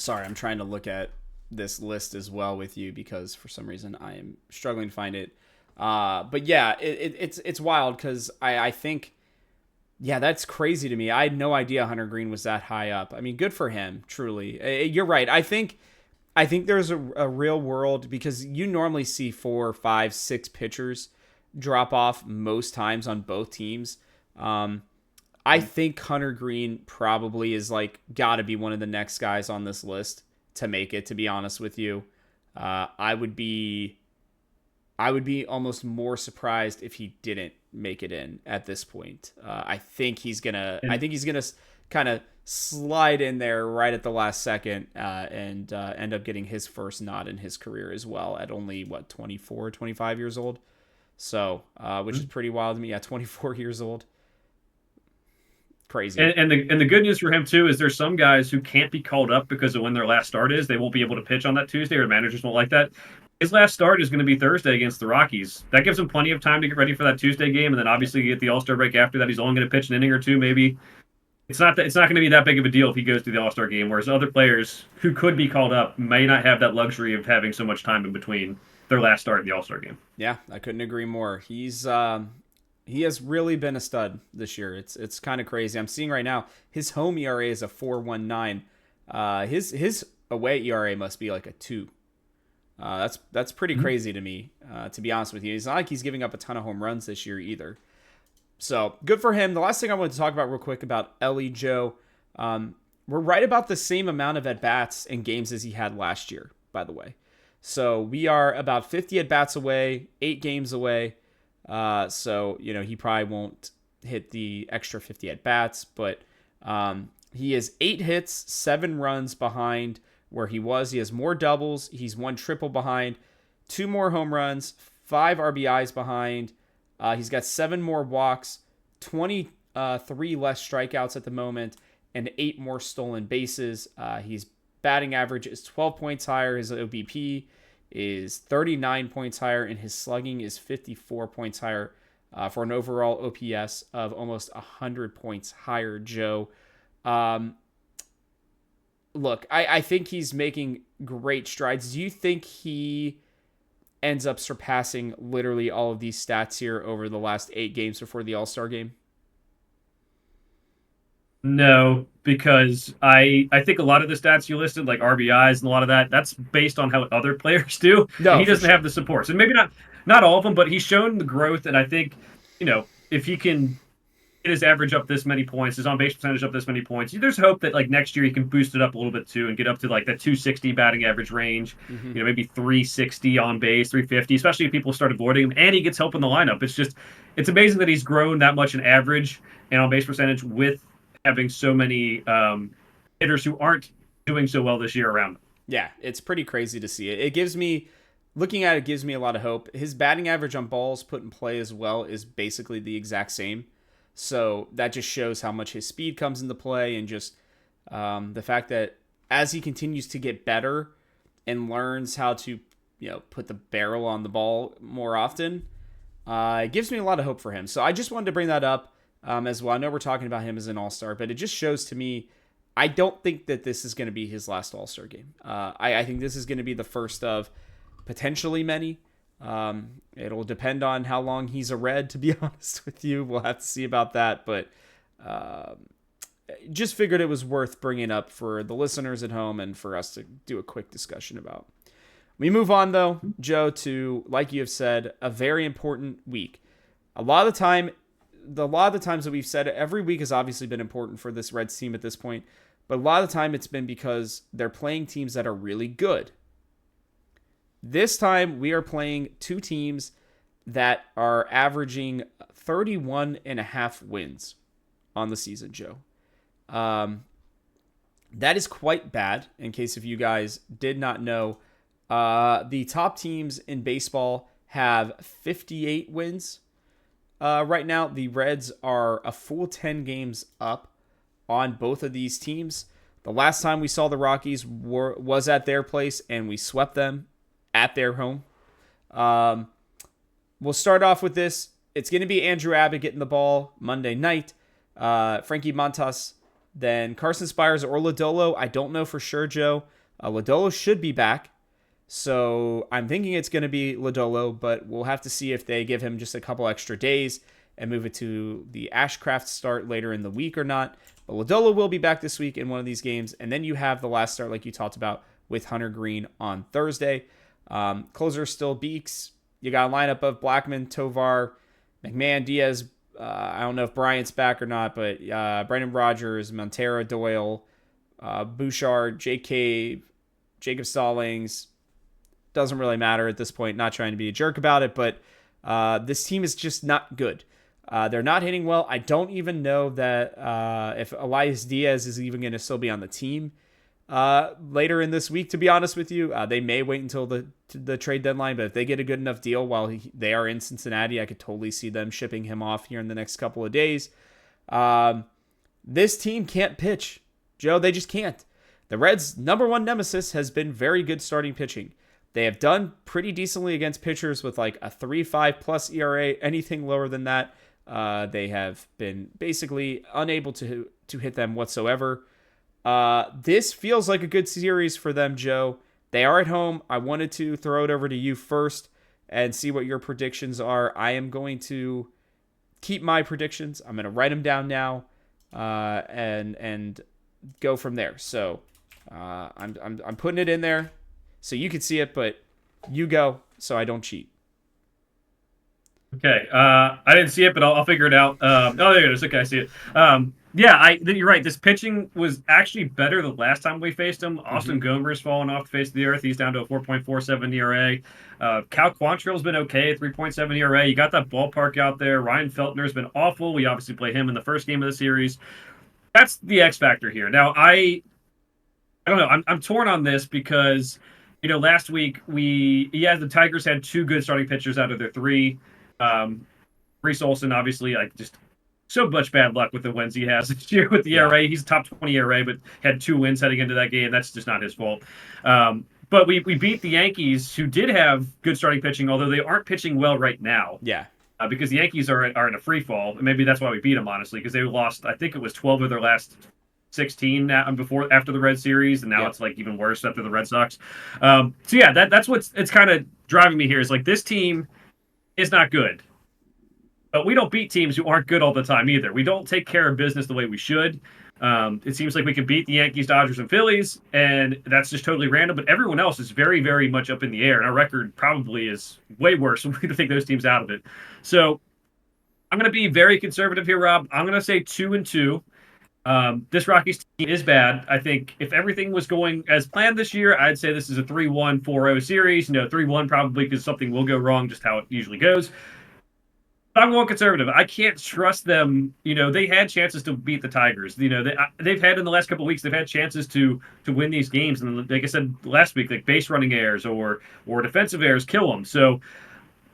I'm trying to look at this list as well with you because for some reason I am struggling to find it. But yeah, it's wild because I think, yeah, that's crazy to me. I had no idea Hunter Green was that high up. I mean, good for him, truly. You're right. I think there's a real world because you normally see 4, 5, 6 pitchers drop off most times on both teams. I think Hunter Green probably is like got to be one of the next guys on this list to make it, to be honest with you. I would be almost more surprised if he didn't make it in at this point. I think he's gonna kind of slide in there right at the last second and end up getting his first nod in his career as well at only 24, 25 years old. So, which is pretty wild to me. Yeah, 24 years old. Crazy. And the good news for him too is there's some guys who can't be called up because of when their last start is. They won't be able to pitch on that Tuesday, or managers won't like that. His last start is going to be Thursday against the Rockies. That gives him plenty of time to get ready for that Tuesday game, and then obviously you get the All-Star break after that. He's only going to pitch an inning or two, maybe. It's not going to be that big of a deal if he goes to the All-Star game. Whereas other players who could be called up may not have that luxury of having so much time in between their last start in the All-Star game. Yeah, I couldn't agree more. He has really been a stud this year. It's kind of crazy. I'm seeing right now his home ERA is a 4.19. His away ERA must be like a 2. That's pretty crazy to me, to be honest with you. It's not like he's giving up a ton of home runs this year either. So good for him. The last thing I wanted to talk about real quick about Elly, Joe. We're right about the same amount of at-bats in games as he had last year, by the way. So we are about 50 at-bats away, 8 games away. So, he probably won't hit the extra 50 at-bats, but he is 8 hits, 7 runs behind where he was. He has more doubles. He's 1 triple behind, 2 more home runs, 5 RBIs behind. He's got 7 more walks, 23 less strikeouts at the moment, and 8 more stolen bases. His batting average is 12 points higher. His OBP is 39 points higher, and his slugging is 54 points higher for an overall OPS of almost 100 points higher, Joe. Look, I think he's making great strides. Do you think he ends up surpassing literally all of these stats here over the last 8 games before the All-Star game? No, because I think a lot of the stats you listed, like RBIs and a lot of that, that's based on how other players do. No, and he doesn't have the supports. And maybe not all of them, but he's shown the growth. And I think, if he can get his average up this many points, his on-base percentage up this many points, there's hope that like next year he can boost it up a little bit too and get up to like that 260 batting average range, maybe 360 on base, 350, especially if people start avoiding him and he gets help in the lineup. It's amazing that he's grown that much in average and on-base percentage with having so many hitters who aren't doing so well this year around him. Yeah, it's pretty crazy to see it. It gives me a lot of hope. His batting average on balls put in play as well is basically the exact same. So that just shows how much his speed comes into play, and just the fact that as he continues to get better and learns how to put the barrel on the ball more often. It gives me a lot of hope for him. So I just wanted to bring that up as well. I know we're talking about him as an all-star, but it just shows to me I don't think that this is going to be his last all-star game. I think this is going to be the first of potentially many. It'll depend on how long he's a Red, to be honest with you. We'll have to see about that, but just figured it was worth bringing up for the listeners at home and for us to do a quick discussion about. We move on, though, Joe, to, like you have said, a very important week. A lot of the times that we've said it, every week has obviously been important for this Reds team at this point, but a lot of the time it's been because they're playing teams that are really good. This time we are playing two teams that are averaging 31 and a half wins on the season, Joe. That is quite bad, in case if you guys did not know. The top teams in baseball have 58 wins. Right now, the Reds are a full 10 games up on both of these teams. The last time we saw the Rockies was at their place, and we swept them at their home. We'll start off with this. It's going to be Andrew Abbott getting the ball Monday night. Frankie Montas, then Carson Spires or Lodolo. I don't know for sure, Joe. Lodolo should be back. So I'm thinking it's going to be Lodolo, but we'll have to see if they give him just a couple extra days and move it to the Ashcraft start later in the week or not. But Lodolo will be back this week in one of these games. And then you have the last start, like you talked about, with Hunter Green on Thursday. Closer still Beeks. You got a lineup of Blackman, Tovar, McMahon, Diaz. I don't know if Bryant's back or not, but Brendan Rodgers, Montero, Doyle, Bouchard, J.K., Jacob Stallings. Doesn't really matter at this point. Not trying to be a jerk about it, but this team is just not good. They're not hitting well. I don't even know that if Elias Diaz is even going to still be on the team later in this week, to be honest with you. They may wait until the trade deadline, but if they get a good enough deal while they are in Cincinnati, I could totally see them shipping him off here in the next couple of days. This team can't pitch, Joe. They just can't. The Reds' number one nemesis has been very good starting pitching. They have done pretty decently against pitchers with like a 3.5 plus ERA. Anything lower than that, they have been basically unable to hit them whatsoever. This feels like a good series for them, Joe. They are at home. I wanted to throw it over to you first and see what your predictions are. I am going to keep my predictions. I'm going to write them down now and go from there. So I'm putting it in there so you can see it, but you go so I don't cheat. Okay. I didn't see it, but I'll figure it out. Oh, there it is. Okay, I see it. Yeah, you're right. This pitching was actually better the last time we faced him. Austin Gomer's fallen off the face of the earth. He's down to a 4.47 ERA. Cal Quantrill's been okay, 3.7 ERA. You got that ballpark out there. Ryan Feltner's been awful. We obviously play him in the first game of the series. That's the X factor here. Now, I don't know. I'm torn on this because, last week the Tigers had two good starting pitchers out of their three. Reese Olson, obviously, just so much bad luck with the wins he has this year with the ERA. He's a top 20 ERA, but had two wins heading into that game. That's just not his fault. But we beat the Yankees, who did have good starting pitching, although they aren't pitching well right now. Yeah. Because the Yankees are in a free fall. Maybe that's why we beat them, honestly, because they lost, I think it was 12 of their last 16 after the Red Series, and now it's like even worse after the Red Sox. That's it's kind of driving me here. Is like this team is not good. But we don't beat teams who aren't good all the time either. We don't take care of business the way we should. It seems like we can beat the Yankees, Dodgers, and Phillies, and that's just totally random. But everyone else is very, very much up in the air, and our record probably is way worse. We're going to take those teams out of it. So I'm going to be very conservative here, Rob. I'm going to say 2-2. This Rockies team is bad. I think if everything was going as planned this year, I'd say this is a 3-1, 4-0 series. 3-1 probably because something will go wrong, just how it usually goes. I'm going conservative. I can't trust them. They had chances to beat the Tigers. They've had in the last couple of weeks, they've had chances to win these games. And like I said last week, like base running errors or defensive errors kill them. So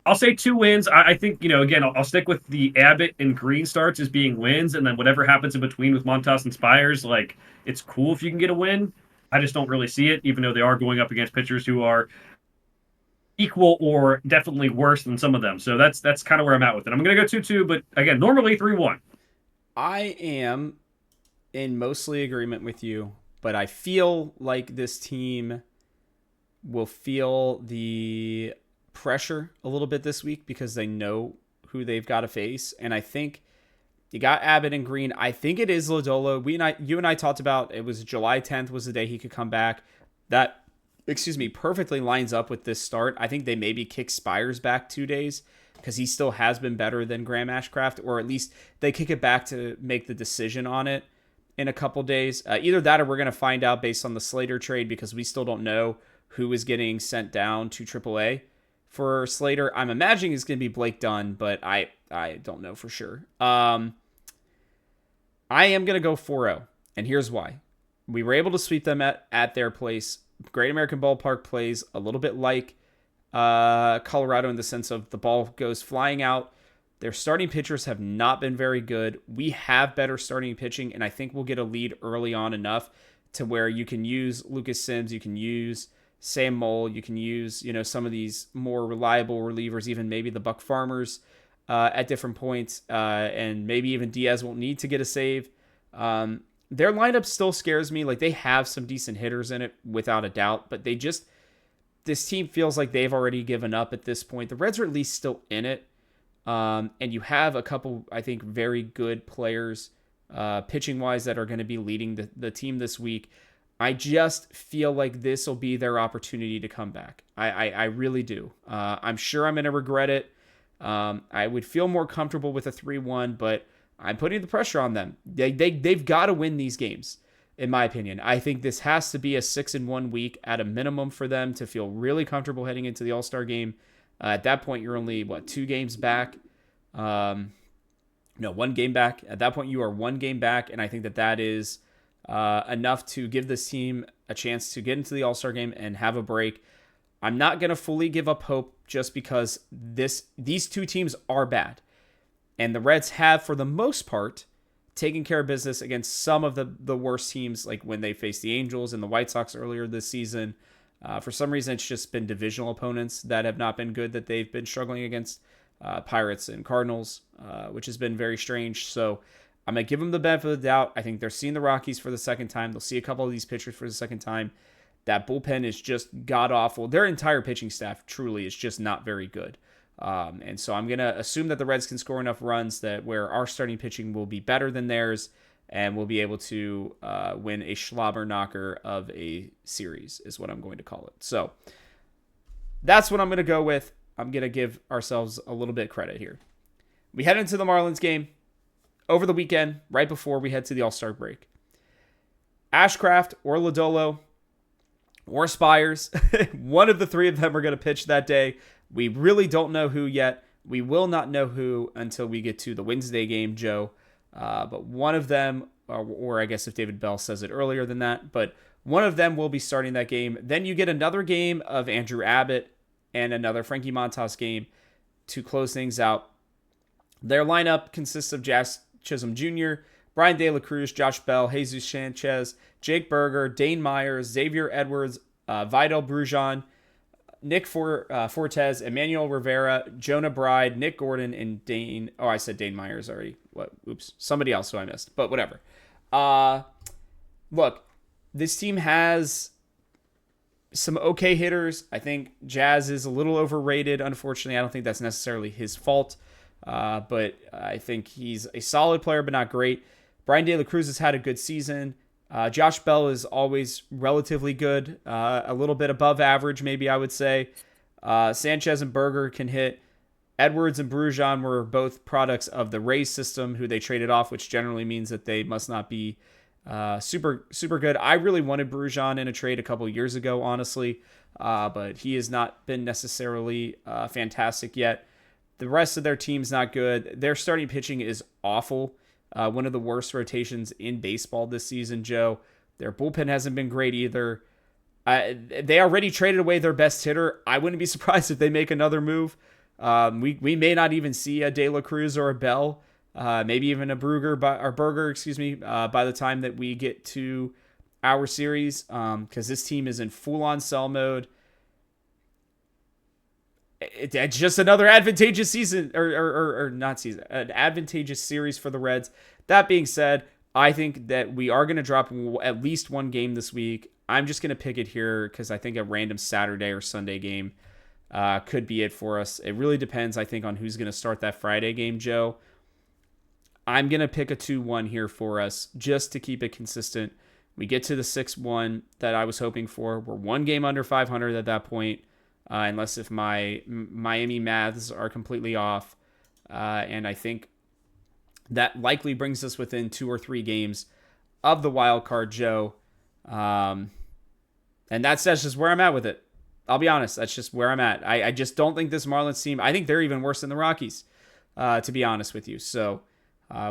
I'll say 2 wins. I think, again, I'll stick with the Abbott and Green starts as being wins. And then whatever happens in between with Montas and Spires, it's cool if you can get a win. I just don't really see it, even though they are going up against pitchers who are equal or definitely worse than some of them. So that's kind of where I'm at with it. I'm going to go 2-2, but again, normally 3-1. I am in mostly agreement with you, but I feel like this team will feel the pressure a little bit this week because they know who they've got to face. And I think you got Abbott and Green. I think it is Lodolo. You and I talked about it was July 10th was the day he could come back. That, excuse me, perfectly lines up with this start. I think they maybe kick Spires back 2 days because he still has been better than Graham Ashcraft, or at least they kick it back to make the decision on it in a couple days. Either that or we're going to find out based on the Slater trade because we still don't know who is getting sent down to AAA for Slater. I'm imagining it's going to be Blake Dunn, but I don't know for sure. I am going to go 4-0, and here's why. We were able to sweep them at their place. Great American Ballpark plays a little bit like Colorado in the sense of the ball goes flying out. Their starting pitchers have not been very good. We have better starting pitching, and I think we'll get a lead early on enough to where you can use Lucas Sims, you can use Sam Mole, you can use some of these more reliable relievers, even maybe the Buck Farmers at different points, and maybe even Diaz won't need to get a save. Their lineup still scares me. Like, they have some decent hitters in it, without a doubt, but this team feels like they've already given up at this point. The Reds are at least still in it, and you have a couple, I think, very good players pitching-wise that are going to be leading the team this week. I just feel like this will be their opportunity to come back. I really do. I'm sure I'm going to regret it. I would feel more comfortable with a 3-1, but I'm putting the pressure on them. They've got to win these games, in my opinion. I think this has to be a 6-1 week at a minimum for them to feel really comfortable heading into the All-Star game. At that point, you're only, 2 games back? No, 1 game back. At that point, you are 1 game back, and I think that is enough to give this team a chance to get into the All-Star game and have a break. I'm not going to fully give up hope just because these two teams are bad. And the Reds have, for the most part, taken care of business against some of the worst teams, like when they faced the Angels and the White Sox earlier this season. For some reason, it's just been divisional opponents that have not been good that they've been struggling against. Pirates and Cardinals, which has been very strange. So I'm going to give them the benefit of the doubt. I think they're seeing the Rockies for the second time. They'll see a couple of these pitchers for the second time. That bullpen is just god-awful. Their entire pitching staff truly is just not very good. And so I'm going to assume that the Reds can score enough runs that where our starting pitching will be better than theirs and we'll be able to win a slobber knocker of a series is what I'm going to call it. So that's what I'm going to go with. I'm going to give ourselves a little bit of credit here. We head into the Marlins game over the weekend, right before we head to the All-Star break. Ashcraft or Lodolo or Spires, one of the three of them are going to pitch that day. We really don't know who yet. We will not know who until we get to the Wednesday game, Joe. But one of them, or I guess if David Bell says it earlier than that, but one of them will be starting that game. Then you get another game of Andrew Abbott and another Frankie Montas game to close things out. Their lineup consists of Jazz Chisholm Jr., Brian De La Cruz, Josh Bell, Jesus Sanchez, Jake Berger, Dane Myers, Xavier Edwards, Vidal Brujan, Nick Fortes, Emmanuel Rivera, Jonah Bride, Nick Gordon, and Dane. Oh, I said Dane Myers already. What? Oops. Somebody else who I missed, but whatever. Look, this team has some okay hitters. I think Jazz is a little overrated. Unfortunately, I don't think that's necessarily his fault. But I think he's a solid player, but not great. Brian De La Cruz has had a good season. Josh Bell is always relatively good, a little bit above average, maybe I would say. Sanchez and Berger can hit. Edwards and Brujan were both products of the Rays system, who they traded off, which generally means that they must not be super good. I really wanted Brujan in a trade a couple years ago, honestly, but he has not been necessarily fantastic yet. The rest of their team's not good. Their starting pitching is awful. One of the worst rotations in baseball this season, Joe. Their bullpen hasn't been great either. They already traded away their best hitter. I wouldn't be surprised if they make another move. We may not even see a De La Cruz or a Bell, maybe even a Berger, by the time that we get to our series, because this team is in full-on sell mode. it's just another advantageous season, or not season, an advantageous series for the Reds. That being said, I think that we are going to drop at least one game this week. I'm just going to pick it here because I think a random Saturday or Sunday game could be it for us. It really depends, I think, on who's going to start that Friday game, Joe. I'm going to pick a 2-1 here for us just to keep it consistent. We get to the 6-1 that I was hoping for. We're one game under 500 at that point, unless if my Miami maths are completely off. And I think that likely brings us within 2 or 3 games of the wild card, Joe. And that's just where I'm at with it. I'll be honest. That's just where I'm at. I just don't think this Marlins team, I think they're even worse than the Rockies, to be honest with you. So,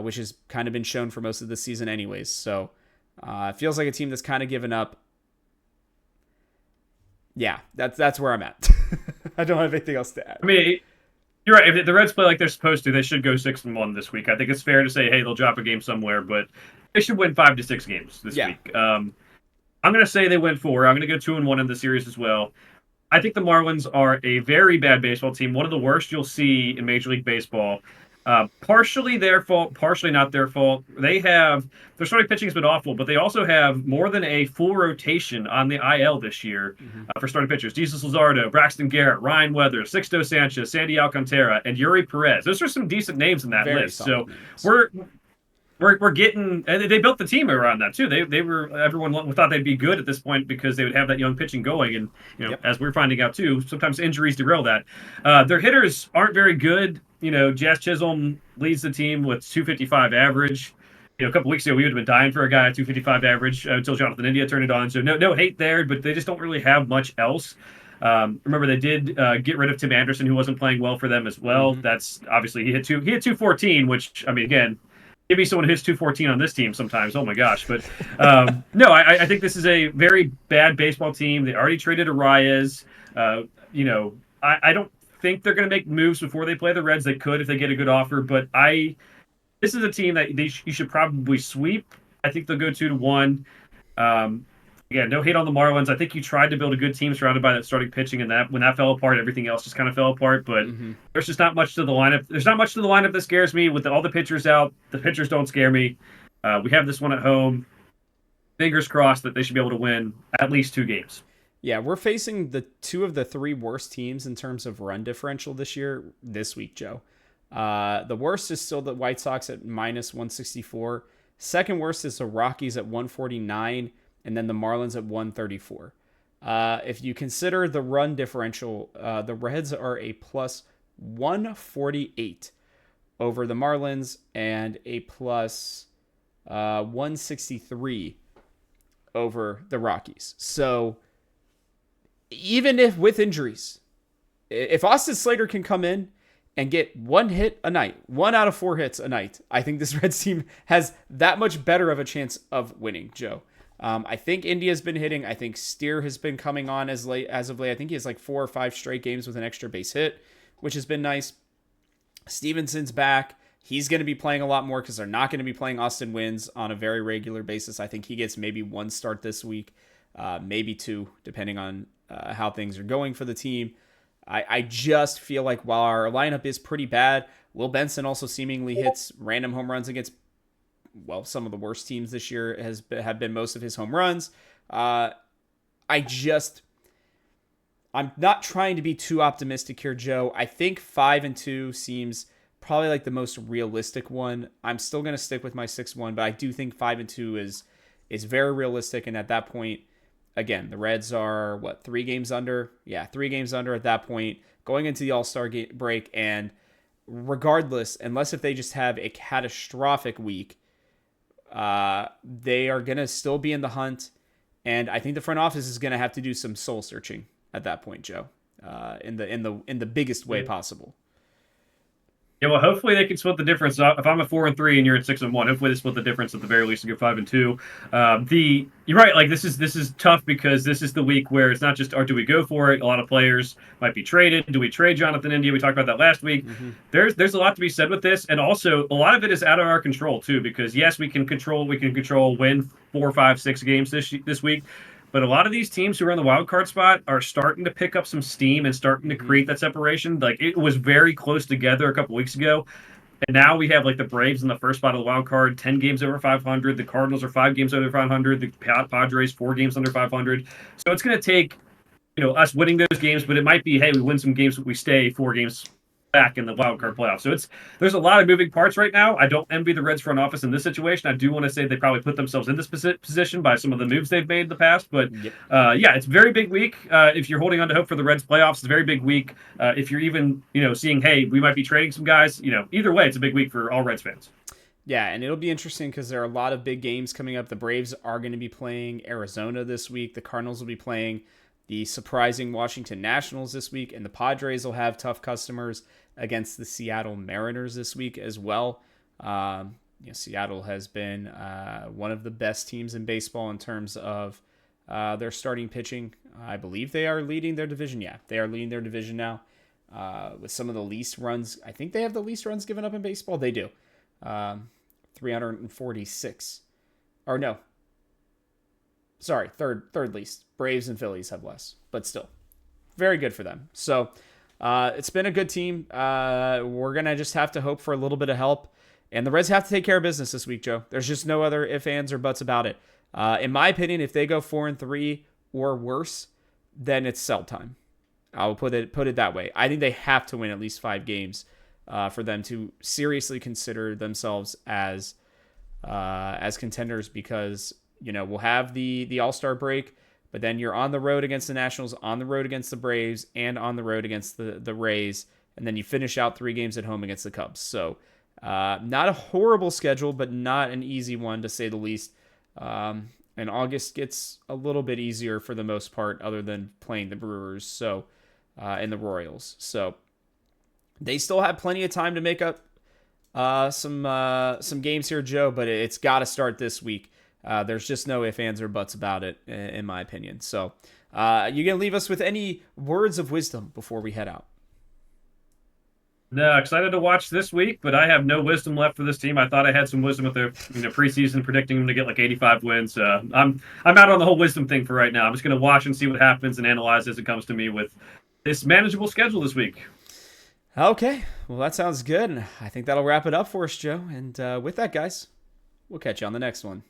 which has kind of been shown for most of the season anyways. So, it feels like a team that's kind of given up. Yeah, that's where I'm at. I don't have anything else to add. I mean, you're right. If the Reds play like they're supposed to, they should go 6-1 this week. I think it's fair to say, hey, they'll drop a game somewhere, but they should win 5 to 6 games this week. I'm going to say they win 4. I'm going to go 2-1 in the series as well. I think the Marlins are a very bad baseball team, one of the worst you'll see in Major League Baseball. Partially their fault, partially not their fault. Their starting pitching has been awful, but they also have more than a full rotation on the IL this year for starting pitchers. Jesus Luzardo, Braxton Garrett, Ryan Weathers, Sixto Sanchez, Sandy Alcantara, and Yuri Perez. Those are some decent names in that list. So names. We're getting. They built the team around that too. Everyone thought they'd be good at this point because they would have that young pitching going, and as we're finding out too, sometimes injuries derail that. Their hitters aren't very good. Jazz Chisholm leads the team with 255 average. A couple weeks ago we would have been dying for a guy at 255 average until Jonathan India turned it on. So no hate there, but they just don't really have much else. Remember they did get rid of Tim Anderson, who wasn't playing well for them as well. That's obviously he hit 214, which I mean again. Give me someone who hits 214 on this team sometimes. Oh my gosh! But no, I think this is a very bad baseball team. They already traded Arias. I don't think they're going to make moves before they play the Reds. They could if they get a good offer. But this is a team that you should probably sweep. I think they'll go 2-1. Again, no hate on the Marlins. I think you tried to build a good team surrounded by that starting pitching, and when that fell apart, everything else just kind of fell apart. But there's just not much to the lineup. There's not much to the lineup that scares me. With all the pitchers out, the pitchers don't scare me. We have this one at home. Fingers crossed that they should be able to win at least 2 games. Yeah, we're facing the 2 of the 3 worst teams in terms of run differential this week, Joe. The worst is still the White Sox at -164. Second worst is the Rockies at 149. And then the Marlins at 134. If you consider the run differential, the Reds are a plus 148 over the Marlins and a plus 163 over the Rockies. So even if with injuries, if Austin Slater can come in and get 1 hit a night, 1 out of 4 hits a night, I think this Reds team has that much better of a chance of winning, Joe. I think India's been hitting. I think Steer has been coming on as of late. I think he has like 4 or 5 straight games with an extra base hit, which has been nice. Stevenson's back. He's going to be playing a lot more because they're not going to be playing Austin Wynns on a very regular basis. I think he gets maybe 1 start this week, maybe 2, depending on how things are going for the team. I just feel like while our lineup is pretty bad, Will Benson also seemingly hits random home runs against some of the worst teams this year have been most of his home runs. I'm not trying to be too optimistic here, Joe. I think 5-2 seems probably like the most realistic one. I'm still going to stick with my 6-1, but I do think 5-2 is very realistic. And at that point, again, the Reds are 3 games under? Yeah, 3 games under at that point, going into the All-Star break. And regardless, unless if they just have a catastrophic week, they are going to still be in the hunt, and I think the front office is going to have to do some soul searching at that point, Joe, in the biggest way possible. Yeah, well, hopefully they can split the difference. If I'm at 4-3 and you're at 6-1, hopefully they split the difference at the very least to go 5-2. You're right. Like this is tough because this is the week where it's not just, do we go for it? A lot of players might be traded. Do we trade Jonathan India? We talked about that last week. There's a lot to be said with this, and also a lot of it is out of our control too. Because yes, we can control win 4, 5, 6 games this week. But a lot of these teams who are in the wild card spot are starting to pick up some steam and starting to Hmm. create that separation. Like it was very close together a couple weeks ago, and now we have like the Braves in the first spot of the wild card, 10 games over 500. The Cardinals are 5 games under 500. The Padres 4 games under 500. So it's going to take us winning those games, but it might be hey we win some games, but we stay 4 games back in the wild card playoffs. So there's a lot of moving parts right now. I don't envy the Reds front office in this situation. I do want to say they probably put themselves in this position by some of the moves they've made in the past. But Yep. yeah, it's a very big week. If you're holding on to hope for the Reds playoffs, it's a very big week. If you're even seeing hey we might be trading some guys, either way, it's a big week for all Reds fans. Yeah, and it'll be interesting because there are a lot of big games coming up. The Braves are going to be playing Arizona this week. The Cardinals will be playing the surprising Washington Nationals this week, and the Padres will have tough customers against the Seattle Mariners this week as well. Seattle has been one of the best teams in baseball in terms of their starting pitching. I believe they are leading their division. Yeah, they are leading their division now with some of the least runs. I think they have the least runs given up in baseball. They do. 346. Or no. Sorry, third least. Braves and Phillies have less, but still. Very good for them. So it's been a good team. We're going to just have to hope for a little bit of help. And the Reds have to take care of business this week, Joe. There's just no other ifs, ands, or buts about it. In my opinion, if they go 4-3 or worse, then it's sell time. I'll put it that way. I think they have to win at least 5 games for them to seriously consider themselves as contenders, because we'll have the All-Star break, but then you're on the road against the Nationals, on the road against the Braves, and on the road against the Rays, and then you finish out 3 games at home against the Cubs. So not a horrible schedule, but not an easy one to say the least. And August gets a little bit easier for the most part, other than playing the Brewers and the Royals. So they still have plenty of time to make up some games here, Joe, but it's got to start this week. There's just no ifs, ands, or buts about it, in my opinion. So you going to leave us with any words of wisdom before we head out? No, excited to watch this week, but I have no wisdom left for this team. I thought I had some wisdom with their preseason predicting them to get like 85 wins. I'm out on the whole wisdom thing for right now. I'm just going to watch and see what happens and analyze as it comes to me with this manageable schedule this week. Okay, well, that sounds good. And I think that'll wrap it up for us, Joe. And with that, guys, we'll catch you on the next one.